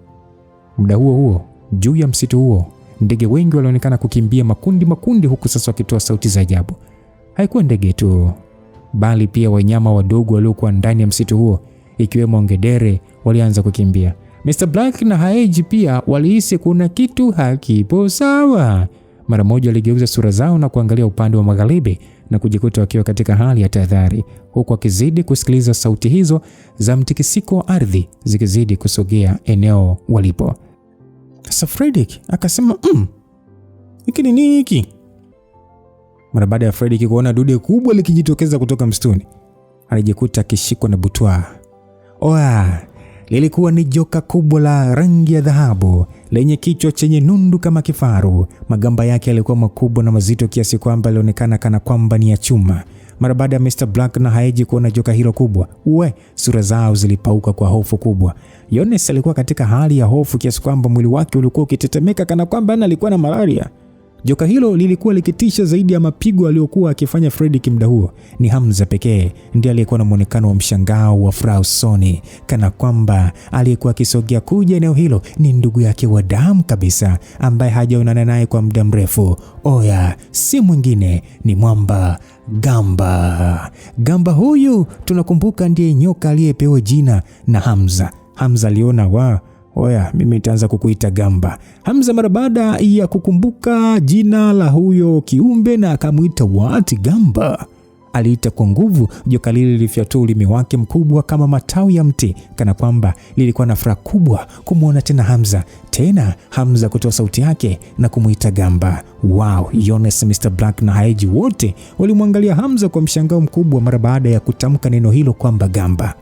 Muda huo huo, juu ya msitu huo, ndege wengi walionekana kukimbia makundi huku sasa wakitoa sauti za ajabu. Haikuwa ndege tu, bali pia wanyama wadogo waliokuwa ndani ya msitu huo, ikiwemo ngedere, walianza kukimbia. Mr. Black na Haeji pia walihisi kuna kitu hakipo sawa. Mara moja waligeuza sura zao na kuangalia upande wa magharibi na kujikuta wakiwa katika hali ya tahadhari, huku wakizidi kusikiliza sauti hizo za mtikisiko wa ardhi zikizidi kusogea eneo walipo. Sasa Fredrick akasema, hiki ni nini hiki? Mara baada ya Fredrick kuona dude kubwa likijitokeza kutoka msituni, alijikuta akishikwa na butwaa. Lilikuwa ni joka kubwa la rangi ya dhahabu lenye kichwa chenye nundu kama kifaru. Magamba yake yalikuwa makubwa na mazito kiasi kwamba yalionekana kana kwamba ni ya chuma. Mara baada ya Mr. Black na Haeji kuona joka hilo kubwa, sura zao zilipauka kwa hofu kubwa. Yones alikuwa katika hali ya hofu kiasi kwamba mwili wake ulikuwa ukitetemeka kana kwamba alikuwa na malaria. Joka hilo lilikuwa likitisha zaidi ya mapigo aliyokuwa akifanya Fredrick muda huo. Ni Hamza pekee ndiye aliyekuwa na muonekano wa mshangao wa furaha usoni, kana kwamba aliyekuwa akisogea kuja eneo hilo ni ndugu yake wa damu kabisa ambaye hajaonana naye kwa muda mrefu. Oya, si mwingine ni mwamba Gamba. Gamba huyu tunakumbuka ndiye nyoka aliyepewa jina na Hamza. Hamza aliona oya, mimi nitaanza kukuita Gamba. Hamza mara baada ya kukumbuka jina la huyo kiumbe na akamuita Gamba. Aliita kwa nguvu. Joka lile lilifyatua ulimi wake mkubwa kama matawi ya mti, kana kwamba lilikuwa na furaha kubwa kumwona tena Hamza. Tena Hamza kutoa sauti yake na kumuita Gamba. Wow, Yones, Mr. Black na Haji wote walimwangalia Hamza kwa mshangao mkubwa mara baada ya kutamka neno hilo kwamba Gamba.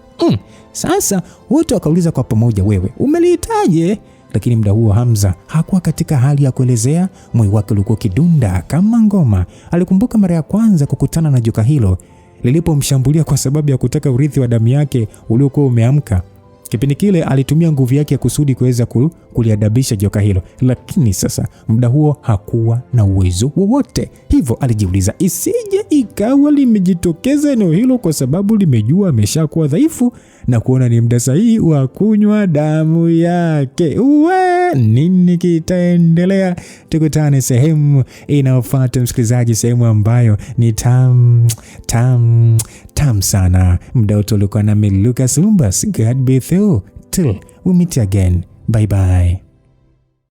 Sasa wote wakauliza kwa pamoja, wewe umeliitaje? Lakini muda huo Hamza hakuwa katika hali ya kuelezea. Moyo wake ulikuwa kidunda kama ngoma. Alikumbuka mara ya kwanza kukutana na joka hilo lilipomshambulia kwa sababu ya kutaka urithi wa damu yake uliokuwa umeamka. Kipindi kile alitumia nguvu yake ya kusudi kuweza kuliadabisha joka hilo, lakini sasa muda huo hakuwa na uwezo wowote. Hivyo alijiuliza, isije ikawa limejitokeza eneo hilo kwa sababu limejua ameshakuwa dhaifu na kuona ni muda sahihi wa kunywa damu yake. Nini kitaendelea? Tukutane sehemu inayofuata msikilizaji, sehemu ambayo ni tam sana. Muda wote ulikuwa na Lucas Lumbas. God be with you till we meet again. Bye bye.